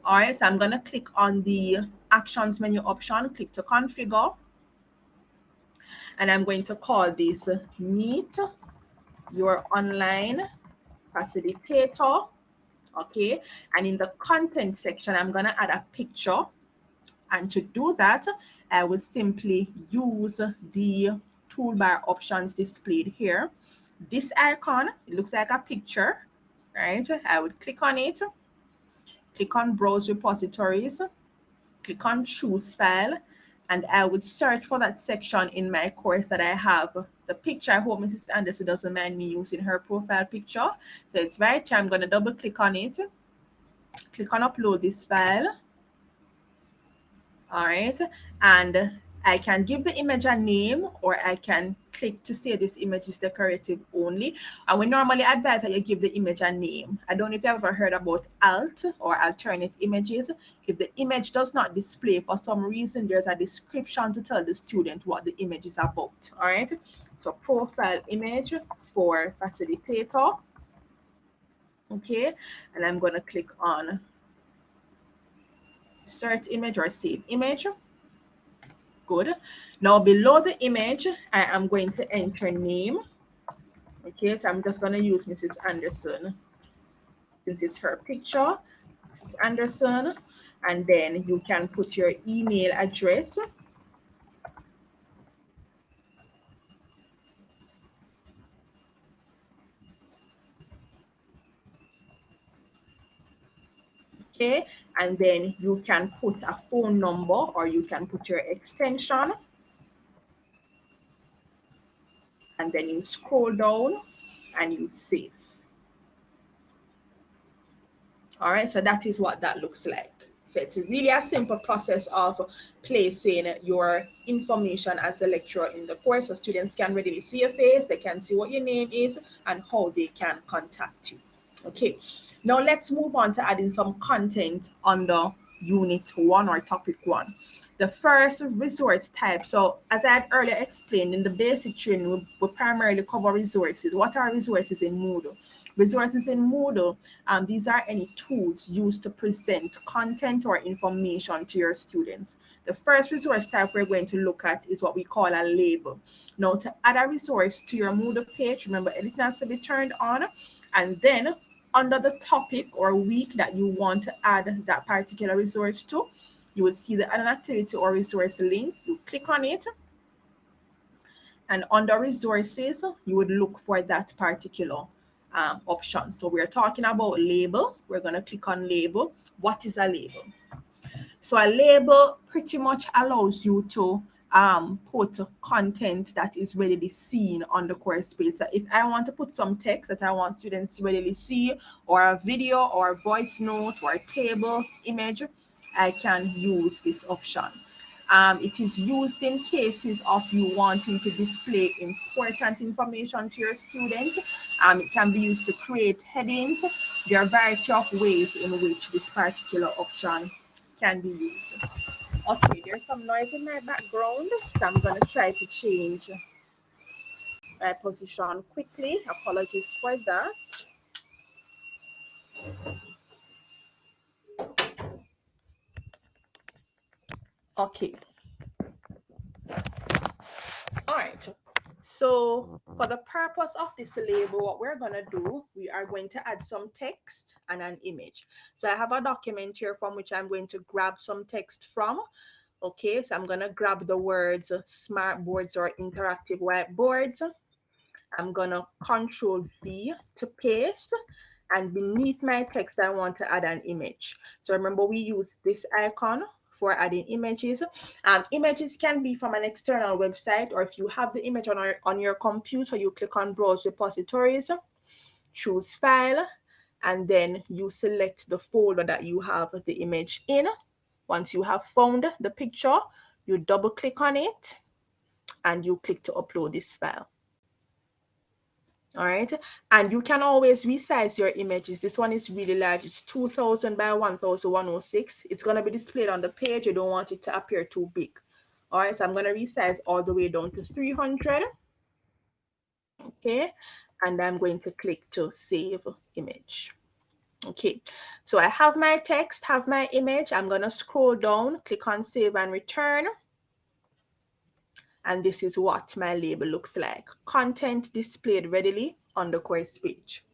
All right, so I'm going to click on the actions menu option, click to configure, and I'm going to call this Meet Your Online Facilitator. Okay, and in the content section, I'm going to add a picture. And to do that, I would simply use the toolbar options displayed here. This icon, it looks like a picture, right? I would click on it, click on Browse Repositories, click on Choose File, and I would search for that section in my course that I have the picture. I hope Mrs. Anderson doesn't mind me using her profile picture. So it's right here. I'm going to double click on it, click on Upload this file. All right, and I can give the image a name, or I can click to say this image is decorative only. And we normally advise that you give the image a name. I don't know if you've ever heard about alt or alternate images. If the image does not display for some reason, there's a description to tell the student what the image is about. All right, so profile image for facilitator. Okay, and I'm going to click on Start Image or Save Image. Good. Now below the image, I am going to enter name. Okay, so I'm just going to use Mrs. Anderson since it's her picture. Mrs. Anderson, and then you can put your email address. Okay, and then you can put a phone number, or you can put your extension, and then you scroll down and you save. All right, so that is what that looks like. So it's really a simple process of placing your information as a lecturer in the course, so students can readily see your face, they can see what your name is and how they can contact you. Okay, now let's move on to adding some content under Unit 1 or Topic 1. The first, resource type. So as I had earlier explained, in the basic training, we primarily cover resources. What are resources in Moodle? Resources in Moodle, these are any tools used to present content or information to your students. The first resource type we're going to look at is what we call a label. Now, to add a resource to your Moodle page, remember editing has to be turned on, and then under the topic or week that you want to add that particular resource to, you would see the add an activity or resource link. You click on it, and under resources, you would look for that particular option. So we're talking about label. We're going to click on label. What is a label? So a label pretty much allows you to put content that is readily seen on the course page. So if I want to put some text that I want students to readily see, or a video or a voice note or a table image, I can use this option. It is used in cases of you wanting to display important information to your students. It can be used to create headings. There are a variety of ways in which this particular option can be used. Okay, there's some noise in my background, so I'm going to try to change my position quickly. Apologies for that. Okay. All right. So for the purpose of this label, what we're going to do, we are going to add some text and an image. So I have a document here from which I'm going to grab some text from. Okay, so I'm going to grab the words smart boards or interactive whiteboards. I'm going to Control V to paste. And beneath my text, I want to add an image. So remember, we use this icon for adding images. Images can be from an external website, or if you have the image on your computer, you click on Browse Repositories, choose File, and then you select the folder that you have the image in. Once you have found the picture, you double click on it, and you click to upload this file. All right, and you can always resize your images. This one is really large. It's 2000 by 1106. It's going to be displayed on the page. You don't want it to appear too big. All right, so I'm going to resize all the way down to 300. Okay, and I'm going to click to save image. Okay, so I have my text, have my image. I'm going to scroll down, click on save and return. And this is what my label looks like. Content displayed readily on the course page.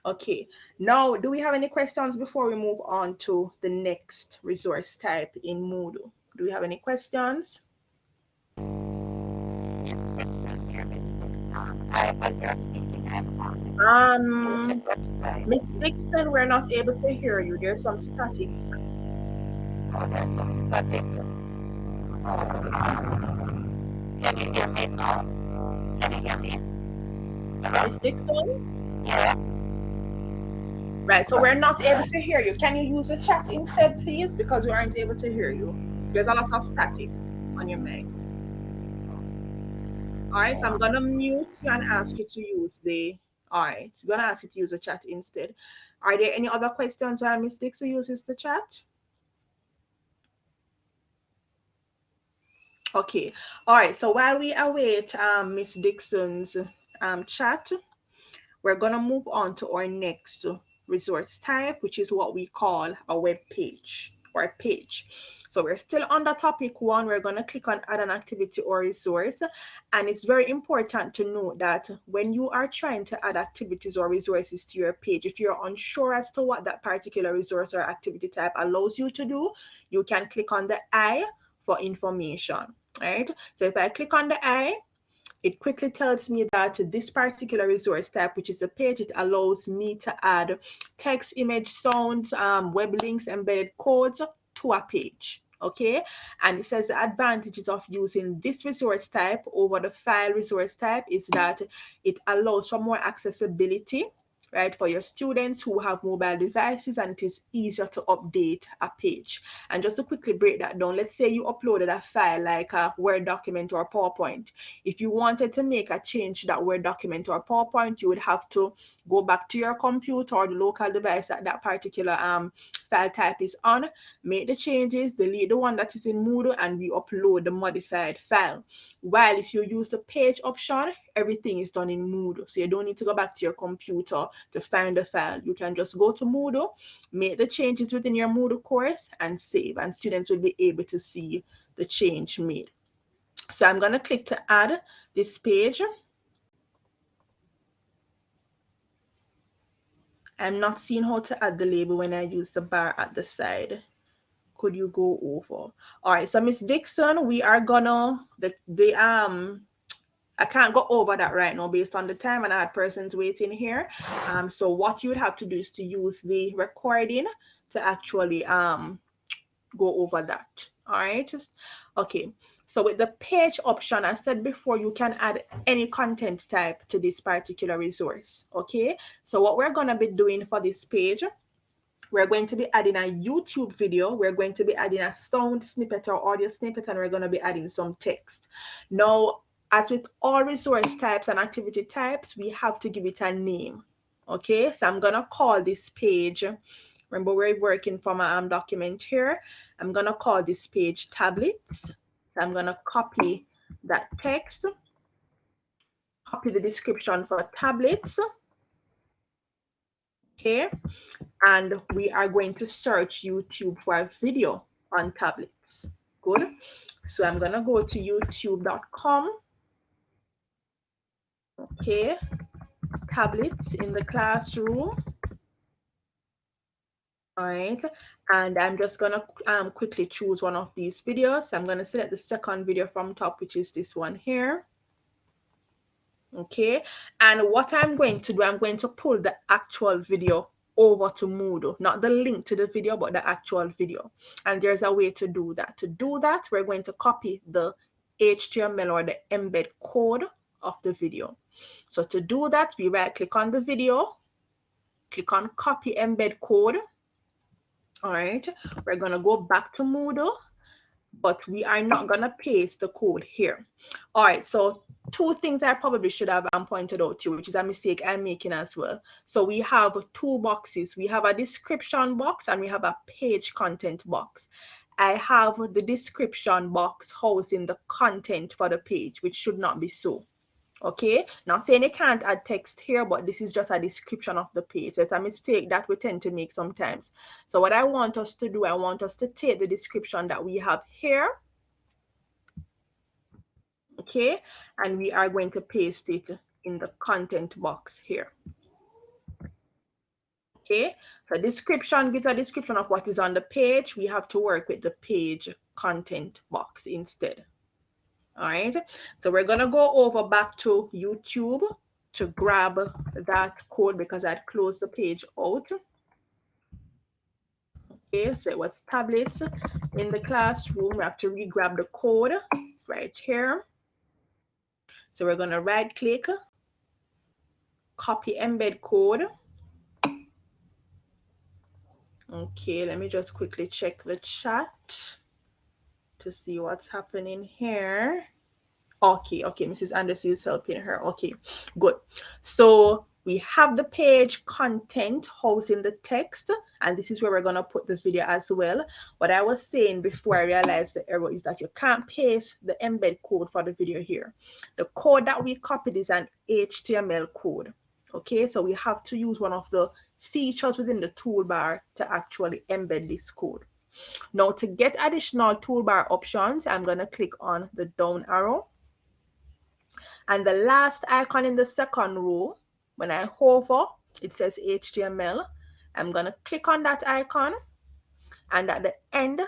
Okay, now do we have any questions before we move on to the next resource type in Moodle? Do we have any questions? Yes, question here, Miss. As you're speaking, I'm on the website. Miss Dixon, we're not able to hear you. There's some static. Oh, there's some static. Can you hear me now? Can you hear me? Hello? Miss Dixon? Yes. Right, so we're not able to hear you. Can you use the chat instead, please? Because we aren't able to hear you. There's a lot of static on your mic. All right, so I'm going to mute you and ask you to use the, all right, so I'm going to ask you to use the chat instead. Are there any other questions while Miss Dixon uses the chat? Okay, all right, so while we await Miss Dixon's chat, we're going to move on to our next resource type, which is what we call a web page or a page. So we're still on the topic one. We're going to click on add an activity or resource. And it's very important to note that when you are trying to add activities or resources to your page, if you're unsure as to what that particular resource or activity type allows you to do, you can click on the I for information. Right? So if I click on the I, it quickly tells me that this particular resource type, which is a page, it allows me to add text, image, sounds, web links, embedded codes to a page. Okay, and it says the advantages of using this resource type over the file resource type is that it allows for more accessibility, right, for your students who have mobile devices, and it is easier to update a page. And just to quickly break that down, let's say you uploaded a file like a Word document or PowerPoint. If you wanted to make a change to that Word document or PowerPoint, you would have to go back to your computer or the local device that that particular file type is on, make the changes, delete the one that is in Moodle, and re-upload the modified file. While if you use the page option, everything is done in Moodle. So you don't need to go back to your computer to find the file. You can just go to Moodle, make the changes within your Moodle course, and save, and students will be able to see the change made. So I'm going to click to add this page. I'm not seeing how to add the label when I use the bar at the side. Could you go over? All right, so Miss Dixon, we are gonna I can't go over that right now based on the time, and I had persons waiting here. So what you would have to do is to use the recording to actually go over that. All right. Okay. So with the page option, I said before, you can add any content type to this particular resource, okay? So what we're gonna be doing for this page, we're going to be adding a YouTube video, we're going to be adding a sound snippet or audio snippet, and we're gonna be adding some text. Now, as with all resource types and activity types, we have to give it a name, okay? So I'm gonna call this page, remember we're working from a document here, I'm gonna call this page tablets. So I'm gonna copy that text, copy the description for tablets, okay? And we are going to search YouTube for a video on tablets. Good. So I'm gonna go to youtube.com, okay, tablets in the classroom. All right, and I'm just gonna quickly choose one of these videos. I'm gonna select the second video from top, which is this one here. Okay, and what I'm going to do, I'm going to pull the actual video over to Moodle, not the link to the video, but the actual video. And there's a way to do that. To do that, we're going to copy the HTML or the embed code of the video. So to do that, we right click on the video, click on copy embed code. All right, we're going to go back to Moodle, but we are not going to paste the code here. All right, so two things I probably should have pointed out to you, which is a mistake I'm making as well. So we have two boxes. We have a description box and we have a page content box. I have the description box housing the content for the page, which should not be so. Okay, not saying you can't add text here, but this is just a description of the page. So it's a mistake that we tend to make sometimes. So what I want us to do, I want us to take the description that we have here, okay, and we are going to paste it in the content box here. Okay, so description gives a description of what is on the page. We have to work with the page content box instead. All right, so we're gonna go over back to YouTube to grab that code because I'd closed the page out. Okay, so it was tablets in the classroom. We have to re-grab the code. It's right here. So we're gonna right click, copy embed code. Okay, let me just quickly check the chat to see what's happening here. Okay, Mrs. Anderson is helping her. Okay, good. So we have the page content housing the text, and this is where we're gonna put the video as well. What I was saying before I realized the error is that you can't paste the embed code for the video here. The code that we copied is an HTML code. Okay, so we have to use one of the features within the toolbar to actually embed this code. Now to get additional toolbar options, I'm gonna click on the down arrow. And the last icon in the second row, when I hover, it says HTML. I'm going to click on that icon. And at the end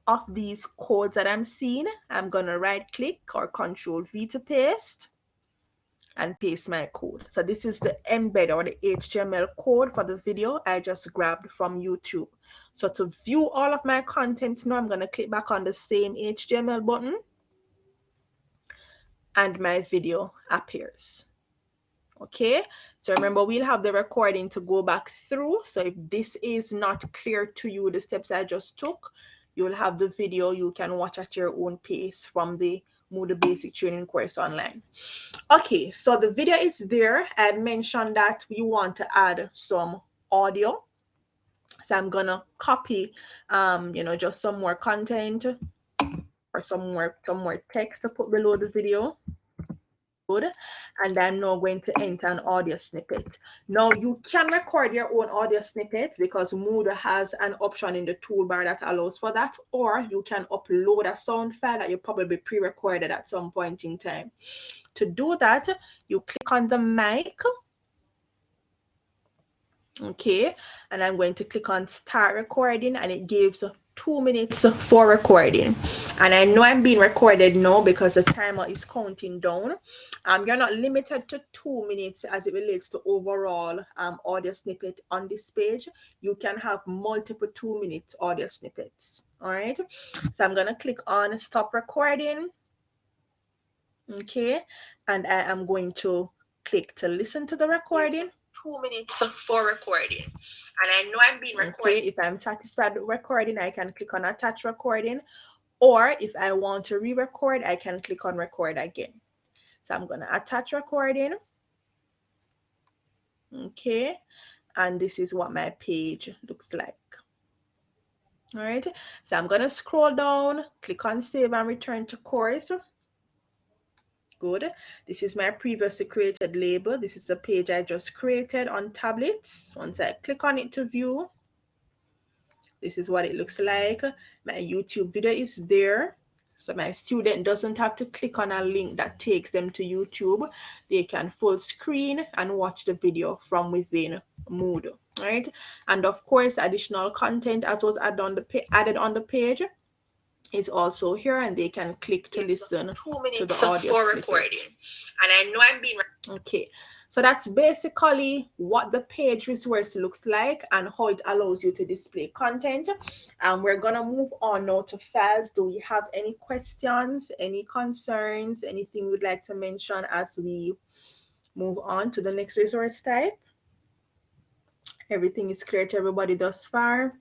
of these codes that I'm seeing, I'm going to right click or Control V to paste and paste my code. So this is the embed or the HTML code for the video I just grabbed from YouTube. So to view all of my contents now, I'm going to click back on the same HTML button, and my video appears. Okay, so remember, we'll have the recording to go back through. So if this is not clear to you, the steps I just took, you'll have the video you can watch at your own pace from the Moodle Basic Training course online. Okay, so the video is there. I mentioned that we want to add some audio. So I'm gonna copy, just some more content or some more text to put below the video. Good. And I'm now going to enter an audio snippet. Now you can record your own audio snippet because Moodle has an option in the toolbar that allows for that, or you can upload a sound file that you probably pre-recorded at some point in time. To do that, you click on the mic. Okay, and I'm going to click on start recording, and it gives 2 minutes for recording. And I know I'm being recorded now because the timer is counting down. You're not limited to 2 minutes as it relates to overall audio snippet on this page. You can have multiple 2-minute audio snippets. All right. So I'm going to click on stop recording. Okay. And I am going to click to listen to the recording. 2 minutes for recording. And I know I'm being recorded. Okay, if I'm satisfied with recording, I can click on attach recording. Or if I want to re-record, I can click on record again. So I'm going to attach recording. Okay. And this is what my page looks like. All right. So I'm going to scroll down, click on save and return to course. Good. This is my previously created label. This is the page I just created on tablets. Once I click on it to view, this is what it looks like. My YouTube video is there. So my student doesn't have to click on a link that takes them to YouTube. They can full screen and watch the video from within Moodle, right? And of course, additional content as was added on the page is also here, and they can click to listen to the audio for recording. And I know I'm being okay. So that's basically what the page resource looks like and how it allows you to display content. And we're gonna move on now to files. Do we have any questions, any concerns, anything we'd like to mention as we move on to the next resource type? Everything is clear to everybody thus far?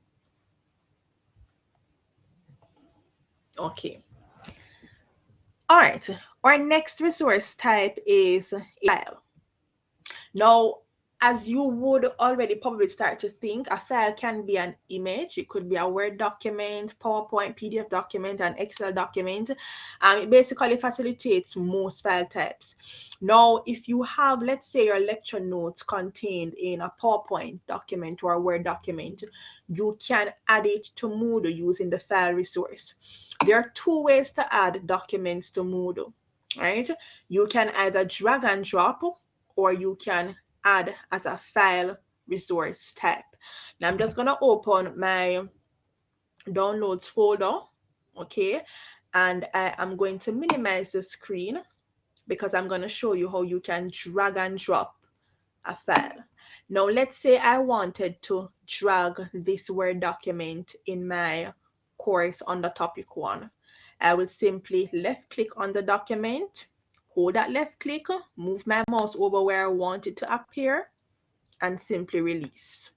Okay. All right. Our next resource type is a file. Now, as you would already probably start to think, a file can be an image. It could be a Word document, PowerPoint, PDF document, an Excel document. It basically facilitates most file types. Now, if you have, let's say, your lecture notes contained in a PowerPoint document or a Word document, you can add it to Moodle using the file resource. There are 2 ways to add documents to Moodle, right? You can either drag and drop, or you can add as a file resource type. Now I'm just going to open my downloads folder, okay? And I am going to minimize the screen because I'm going to show you how you can drag and drop a file. Now let's say I wanted to drag this Word document in my course on the topic 1. I would simply left click on the document, hold that left click, move my mouse over where I want it to appear, and simply release.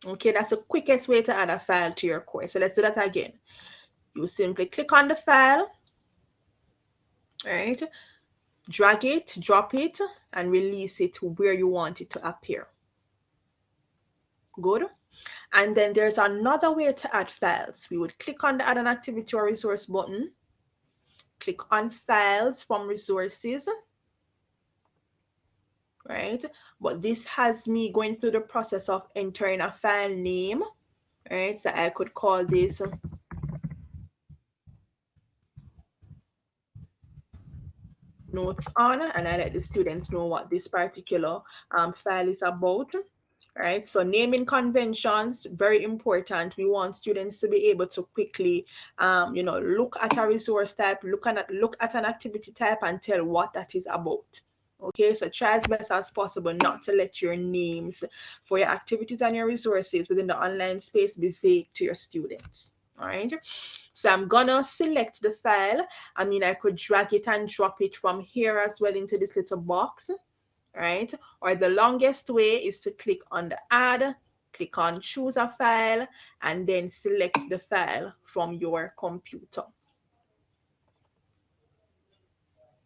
Okay, that's the quickest way to add a file to your course. So let's do that again. You simply click on the file, all right, drag it, drop it, and release it where you want it to appear. Good. And then there's another way to add files. We would click on the Add an Activity or Resource button, click on Files from Resources, right? But this has me going through the process of entering a file name, right? So I could call this notes on, and I let the students know what this particular file is about. Right, so naming conventions, very important. We want students to be able to quickly, look at a resource type, look at an activity type, and tell what that is about. Okay, so try as best as possible not to let your names for your activities and your resources within the online space be vague to your students. All right, so I'm gonna select the file. I could drag it and drop it from here as well into this little box. Right? Or the longest way is to click on the add, click on choose a file, and then select the file from your computer.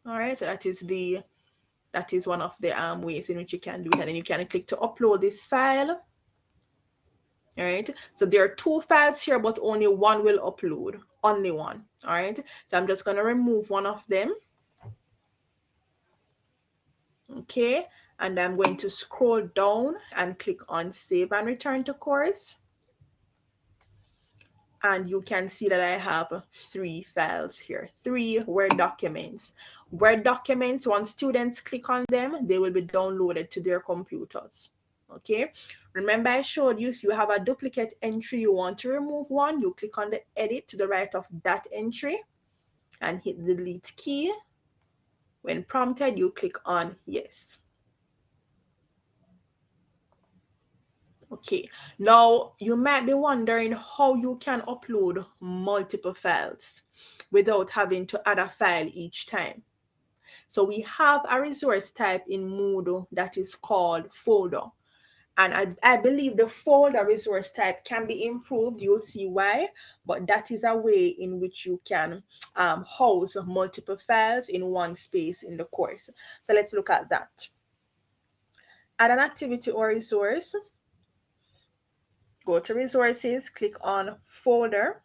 All right, so that is one of the ways in which you can do it. And then you can click to upload this file. All right, so there are 2 files here, but only one will upload, only one. All right, so I'm just going to remove one of them. Okay, and I'm going to scroll down and click on save and return to course. And you can see that I have 3 files here, 3 Word documents. Word documents, once students click on them, they will be downloaded to their computers. Okay, remember I showed you if you have a duplicate entry, you want to remove one, you click on the edit to the right of that entry and hit the delete key. When prompted, you click on yes. Okay, now you might be wondering how you can upload multiple files without having to add a file each time. So we have a resource type in Moodle that is called folder. And I believe the folder resource type can be improved. You'll see why, but that is a way in which you can house multiple files in one space in the course. So let's look at that. Add an activity or resource. Go to resources, click on folder.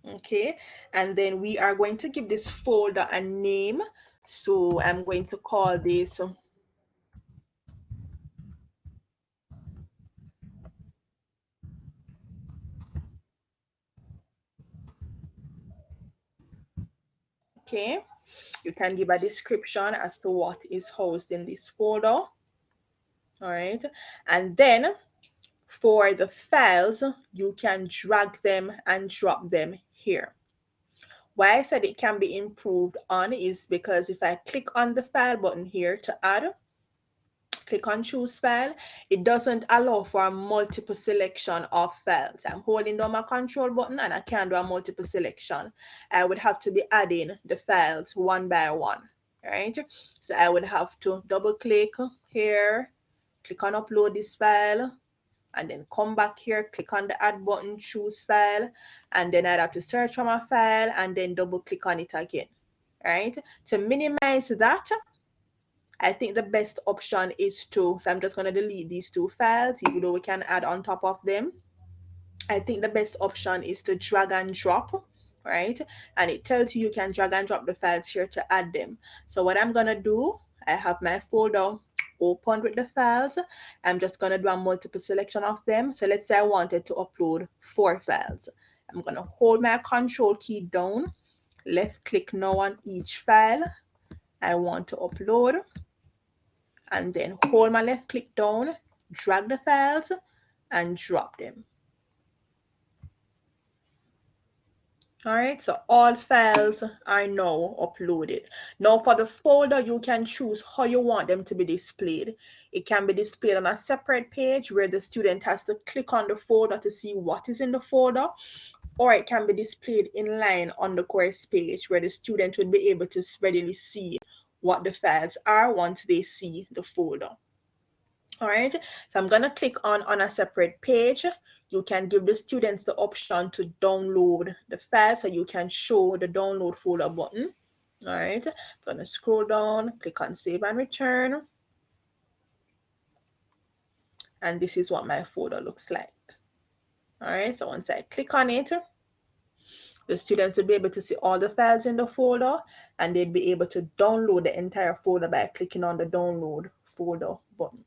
Okay, and then we are going to give this folder a name. So I'm going to call this okay. You can give a description as to what is housed in this folder. All right, and then for the files, you can drag them and drop them here. Why I said it can be improved on is because if I click on the file button here to add, click on choose file, it doesn't allow for a multiple selection of files. I'm holding down my control button and I can't do a multiple selection. I would have to be adding the files one by one, right? So I would have to double click here, click on upload this file, and then come back here, click on the add button, choose file, and then I'd have to search for my file and then double click on it again, right? To minimize that, I think the best option is to, so I'm just going to delete these two files, even though we can add on top of them. I think the best option is to drag and drop, right? And it tells you you can drag and drop the files here to add them. So what I'm going to do, I have my folder open with the files. I'm just going to do a multiple selection of them. So let's say I wanted to upload 4 files. I'm going to hold my control key down, left click now on each file I want to upload, and then hold my left click down, drag the files and drop them. All right, so all files are now uploaded. Now for the folder, you can choose how you want them to be displayed. It can be displayed on a separate page where the student has to click on the folder to see what is in the folder, or it can be displayed in line on the course page where the student would be able to readily see what the files are once they see the folder. All right, so I'm going to click on a separate page. You can give the students the option to download the file, so you can show the download folder button. All right, I'm going to scroll down, click on save and return. And this is what my folder looks like. All right, so once I click on it, the students will be able to see all the files in the folder, and they'd be able to download the entire folder by clicking on the download folder button.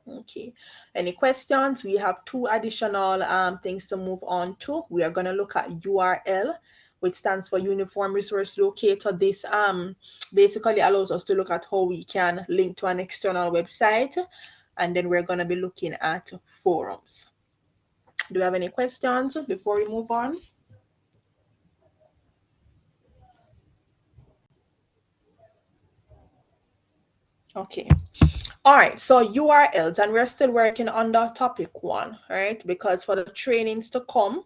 Okay, any questions? We have 2 additional things to move on to. We are going to look at URL, which stands for Uniform Resource Locator. This basically allows us to look at how we can link to an external website, and then we're going to be looking at forums. Do you have any questions before we move on? Okay. All right, so URLs, and we're still working on the topic 1, right? Because for the trainings to come,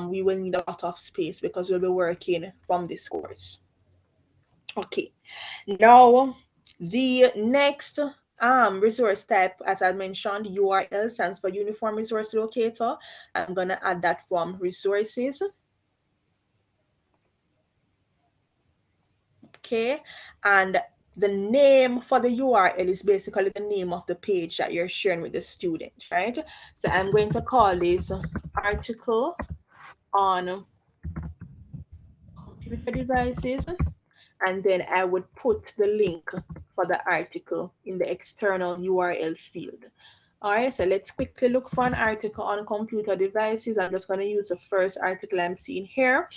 we will need a lot of space because we'll be working from this course. Okay, now the next resource type, as I mentioned, URL stands for Uniform Resource Locator. I'm going to add that from resources. Okay, and the name for the URL is basically the name of the page that you're sharing with the student, right? So I'm going to call this article on computer devices, and then I would put the link for the article in the external URL field. All right, so let's quickly look for an article on computer devices. I'm just going to use the first article I'm seeing here.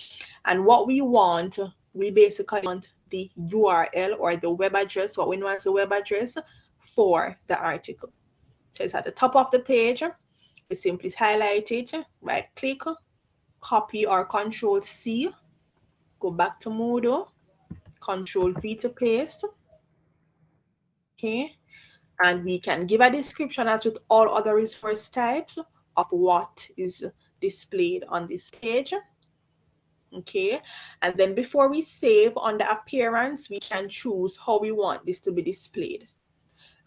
And what we want, we basically want the URL or the web address, what we know as the web address for the article. So it's at the top of the page. We simply highlight it, right click, copy or Control C, go back to Moodle, Control V to paste. Okay, and we can give a description as with all other resource types of what is displayed on this page. Okay, and then before we save, on the appearance, we can choose how we want this to be displayed.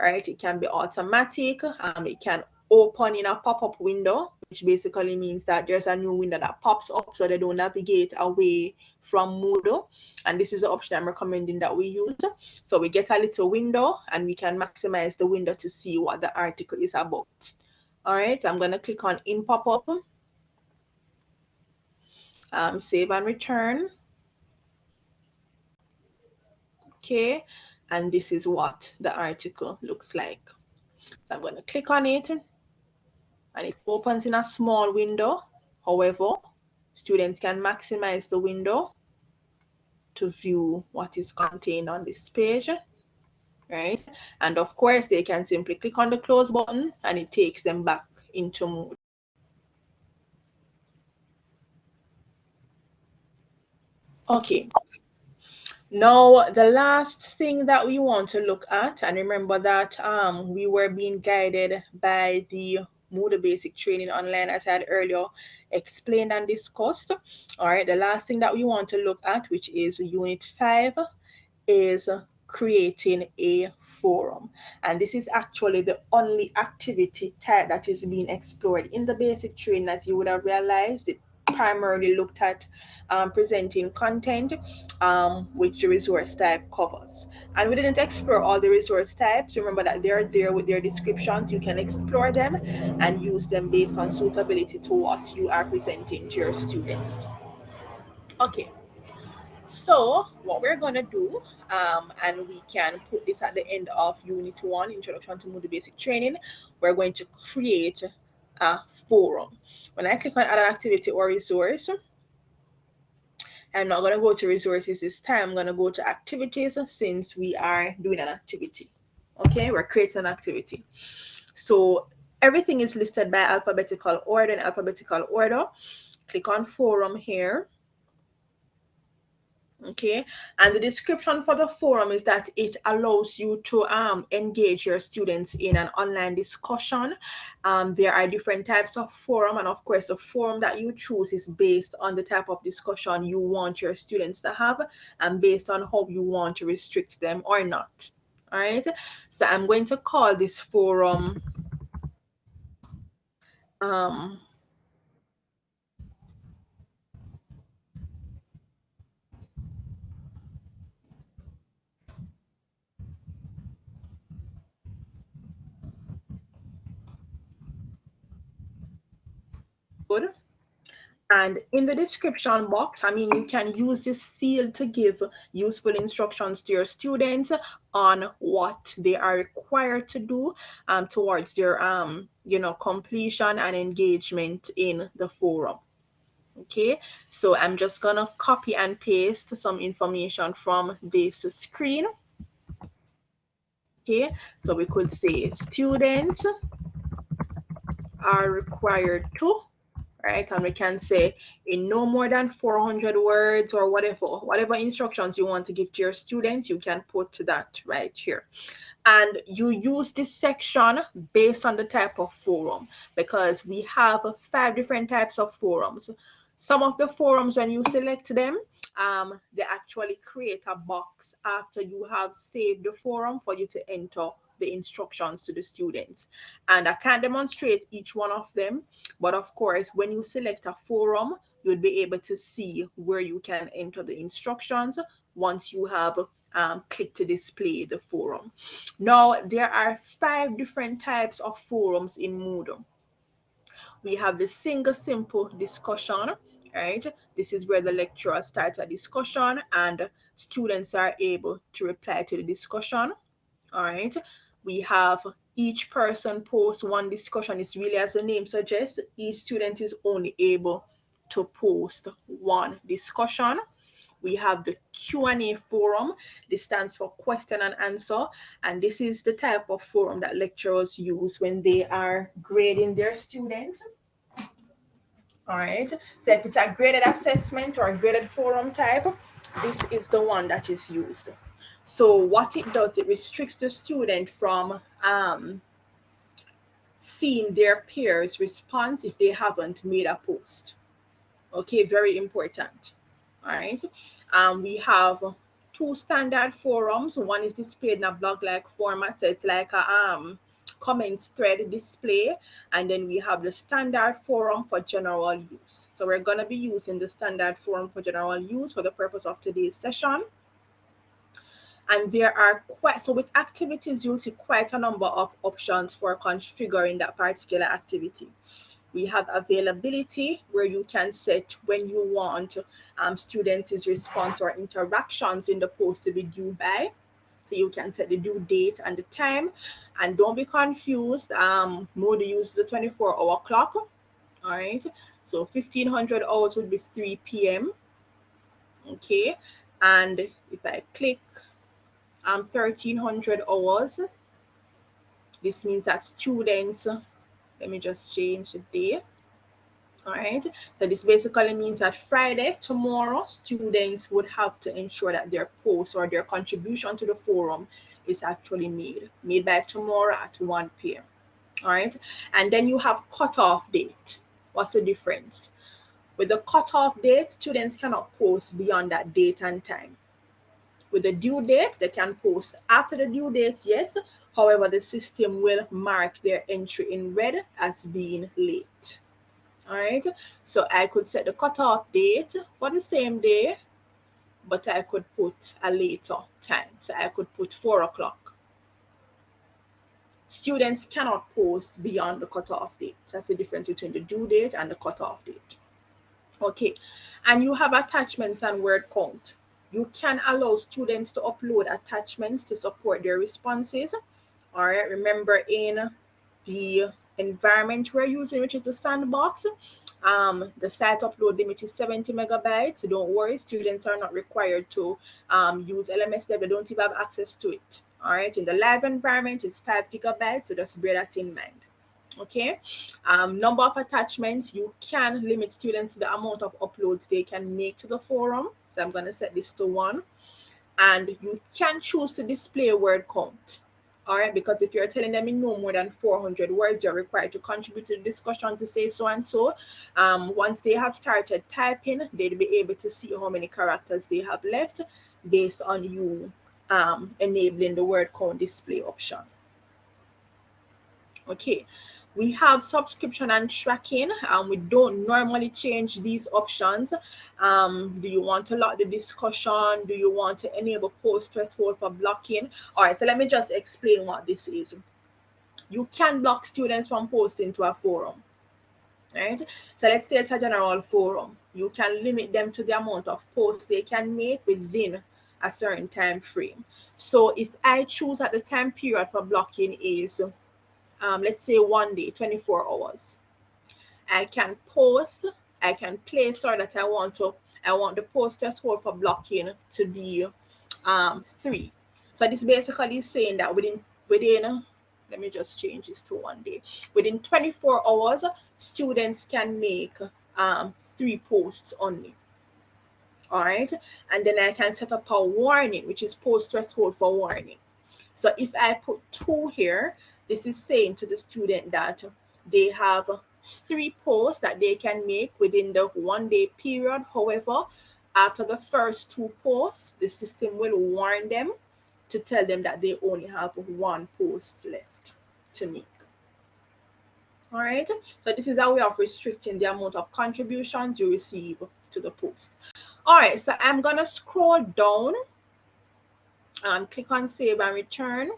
All right, it can be automatic, it can open in a pop-up window, which basically means that there's a new window that pops up so they don't navigate away from Moodle. And this is the option I'm recommending that we use. So we get a little window and we can maximize the window to see what the article is about. All right, so I'm going to click on in pop-up, save and return. Okay, and this is what the article looks like. So I'm going to click on it and it opens in a small window. However, students can maximize the window to view what is contained on this page, right? And of course, they can simply click on the close button and it takes them back into Moodle. Okay. Now, the last thing that we want to look at, and remember that we were being guided by the Moodle Basic Training Online, as I had earlier explained and discussed. All right, the last thing that we want to look at, which is Unit 5, is creating a forum. And this is actually the only activity type that is being explored in the basic training. As you would have realized, it primarily looked at presenting content, which the resource type covers. And we didn't explore all the resource types. Remember that they're there with their descriptions. You can explore them and use them based on suitability to what you are presenting to your students. Okay. So what we're going to do, and we can put this at the end of Unit 1, Introduction to Moodle Basic Training, we're going to create a forum. When I click on Add an Activity or Resource, I'm not going to go to Resources this time. I'm going to go to Activities since we are doing an activity. Okay, we're creating an activity. So everything is listed by alphabetical order in alphabetical order. Click on Forum here. Okay, and the description for the forum is that it allows you to engage your students in an online discussion. There are different types of forum, and of course the forum that you choose is based on the type of discussion you want your students to have and based on how you want to restrict them or not. All right, so I'm going to call this forum good. And in the description box, I mean, you can use this field to give useful instructions to your students on what they are required to do towards their, completion and engagement in the forum. Okay, so I'm just gonna copy and paste some information from this screen. Okay, so we could say students are required to, right? And we can say in no more than 400 words or whatever instructions you want to give to your students, you can put that right here. And you use this section based on the type of forum, because we have 5 different types of forums. Some of the forums, when you select them, they actually create a box after you have saved the forum for you to enter the instructions to the students. And I can't demonstrate each one of them, but of course, when you select a forum, you'll be able to see where you can enter the instructions once you have click to display the forum. Now, there are 5 different types of forums in Moodle. We have the single simple discussion, right? This is where the lecturer starts a discussion and students are able to reply to the discussion, all right? We have each person posts one discussion. It's really, as the name suggests, each student is only able to post one discussion. We have the Q&A forum. This stands for question and answer. And this is the type of forum that lecturers use when they are grading their students. All right. So if it's a graded assessment or a graded forum type, this is the one that is used. So what it does, it restricts the student from seeing their peers' response if they haven't made a post. Okay, very important. All right. We have two standard forums. One is displayed in a blog-like format, so it's like a comment thread display, and then we have the standard forum for general use. So we're going to be using the standard forum for general use for the purpose of today's session. And there are so with activities, you'll see quite a number of options for configuring that particular activity. We have availability, where you can set when you want students' response or interactions in the post to be due by. So you can set the due date and the time. And don't be confused, Moodle uses a 24-hour clock. All right, so 1500 hours would be 3 p.m. Okay, and if I click 1300 hours, this means that students, let me just change the day. All right, so this basically means that Friday, tomorrow, students would have to ensure that their post or their contribution to the forum is actually made by tomorrow at 1 p.m. All right, and then you have cutoff date. What's the difference? With the cutoff date, students cannot post beyond that date and time. With the due date, they can post after the due date, yes. However, the system will mark their entry in red as being late. All right, so I could set the cutoff date for the same day, but I could put a later time. So I could put 4 o'clock. Students cannot post beyond the cutoff date. That's the difference between the due date and the cutoff date. Okay, and you have attachments and word count. You can allow students to upload attachments to support their responses. All right, remember in the environment we're using, which is the sandbox, the site upload limit is 70 megabytes. So don't worry, students are not required to use LMS Dev. They don't even have access to it. All right, in the live environment, it's 5 gigabytes. So just bear that in mind. Okay, number of attachments, you can limit students to the amount of uploads they can make to the forum. So I'm going to set this to 1. And you can choose to display word count. All right, because if you're telling them in no more than 400 words, you're required to contribute to the discussion to say so and so. Once they have started typing, they'll be able to see how many characters they have left based on you enabling the word count display option. Okay, we have subscription and tracking. We don't normally change these options. Do you want to lock the discussion? Do you want to enable post threshold for blocking? All right, so let me just explain what this is. You can block students from posting to a forum. Right, so let's say it's a general forum. You can limit them to the amount of posts they can make within a certain time frame. So if I choose that the time period for blocking is let's say 1 day, 24 hours. I can post, I can place or that I want the post threshold for blocking to be 3. So this basically is saying that within let me just change this to 1 day. Within 24 hours, students can make 3 posts only. All right, and then I can set up a warning, which is post threshold for warning. So if I put 2 here, this is saying to the student that they have 3 posts that they can make within the 1 day period. However, after the first 2 posts, the system will warn them to tell them that they only have 1 post left to make. All right, so this is a way of restricting the amount of contributions you receive to the post. All right, so I'm gonna scroll down and click on save and return.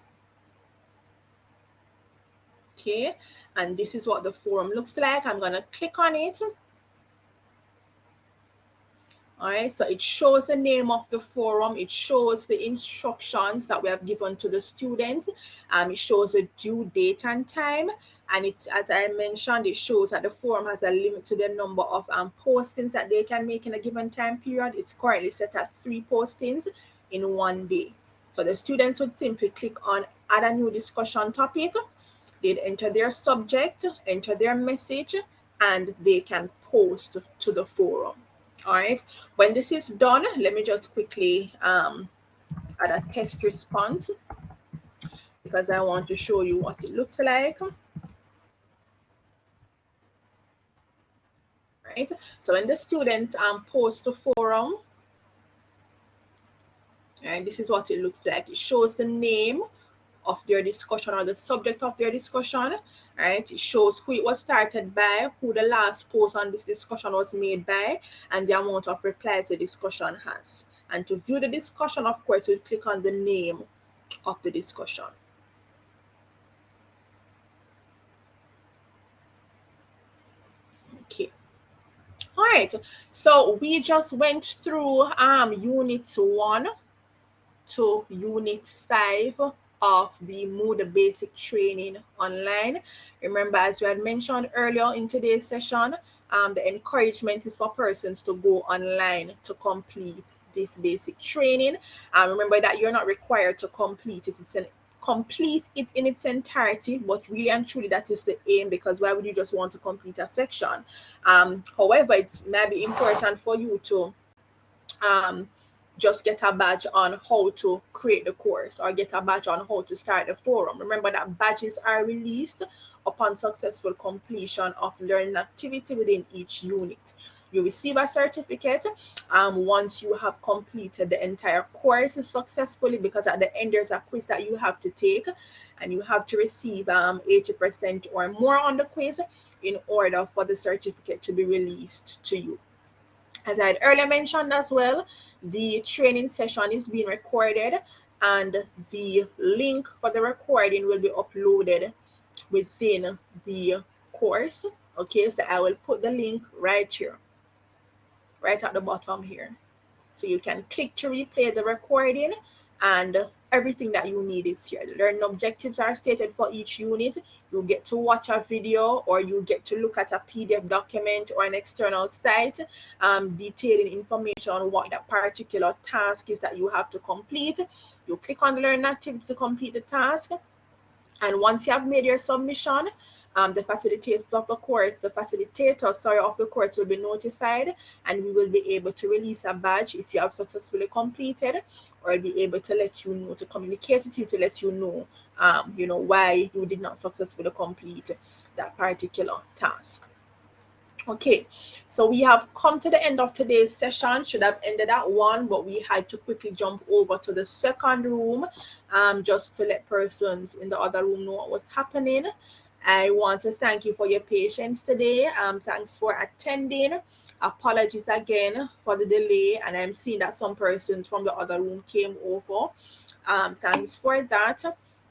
Okay, and this is what the forum looks like. I'm going to click on it. All right, so it shows the name of the forum, it shows the instructions that we have given to the students, it shows the due date and time, and it's, as I mentioned, it shows that the forum has a limit to the number of postings that they can make in a given time period. It's currently set at 3 postings in one day. So the students would simply click on add a new discussion topic, they'd enter their subject, enter their message, and they can post to the forum. All right, when this is done, let me just quickly add a test response because I want to show you what it looks like. Right, so when the students post to forum, and this is what it looks like. It shows the name of their discussion or the subject of their discussion, right? It shows who it was started by, who the last post on this discussion was made by, and the amount of replies the discussion has. And to view the discussion, of course, you click on the name of the discussion. Okay. All right, so we just went through unit 1 to unit 5 of the Moodle basic training online. Remember, as we had mentioned earlier in today's session, the encouragement is for persons to go online to complete this basic training. Remember that you're not required to complete it. Complete it in its entirety, but really and truly that is the aim, because why would you just want to complete a section? However, it may be important for you to just get a badge on how to create the course or get a badge on how to start the forum. Remember that badges are released upon successful completion of learning activity within each unit. You receive a certificate once you have completed the entire course successfully, because at the end there's a quiz that you have to take and you have to receive 80% or more on the quiz in order for the certificate to be released to you. As I had earlier mentioned as well, the training session is being recorded and the link for the recording will be uploaded within the course. Okay, so I will put the link right here, right at the bottom here. So you can click to replay the recording, and everything that you need is here. The learning objectives are stated for each unit. You get to watch a video, or you get to look at a PDF document or an external site detailing information on what that particular task is that you have to complete. You click on the learning activity to complete the task. And once you have made your submission, the facilitators of the course, of the course will be notified, and we will be able to release a badge if you have successfully completed, or be able to let you know, to communicate with you, to let you know, why you did not successfully complete that particular task. Okay, so we have come to the end of today's session. Should have ended at 1, but we had to quickly jump over to the second room just to let persons in the other room know what was happening. I want to thank you for your patience today. Thanks for attending. Apologies again for the delay, and I'm seeing that some persons from the other room came over. Thanks for that.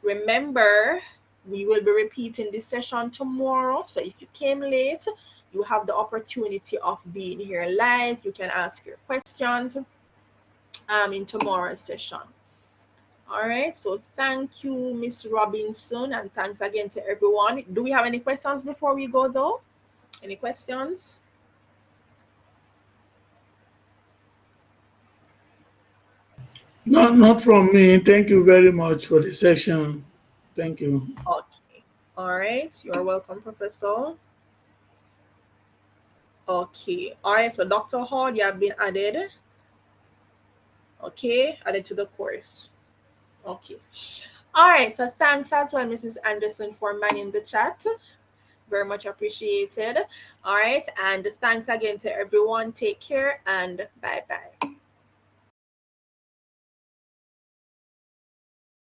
Remember, we will be repeating this session tomorrow, so if you came late, you have the opportunity of being here live. You can ask your questions in tomorrow's session. All right, so thank you, Miss Robinson, and thanks again to everyone. Do we have any questions before we go, though? Any questions? No, not from me. Thank you very much for the session. Thank you. Okay. All right, you're welcome, Professor. Okay. All right, so Dr. Hall, you have been added. Okay, added to the course. Okay. All right, so thanks as well, Mrs. Anderson, for manning the chat. Very much appreciated. All right, and thanks again to everyone. Take care and bye-bye.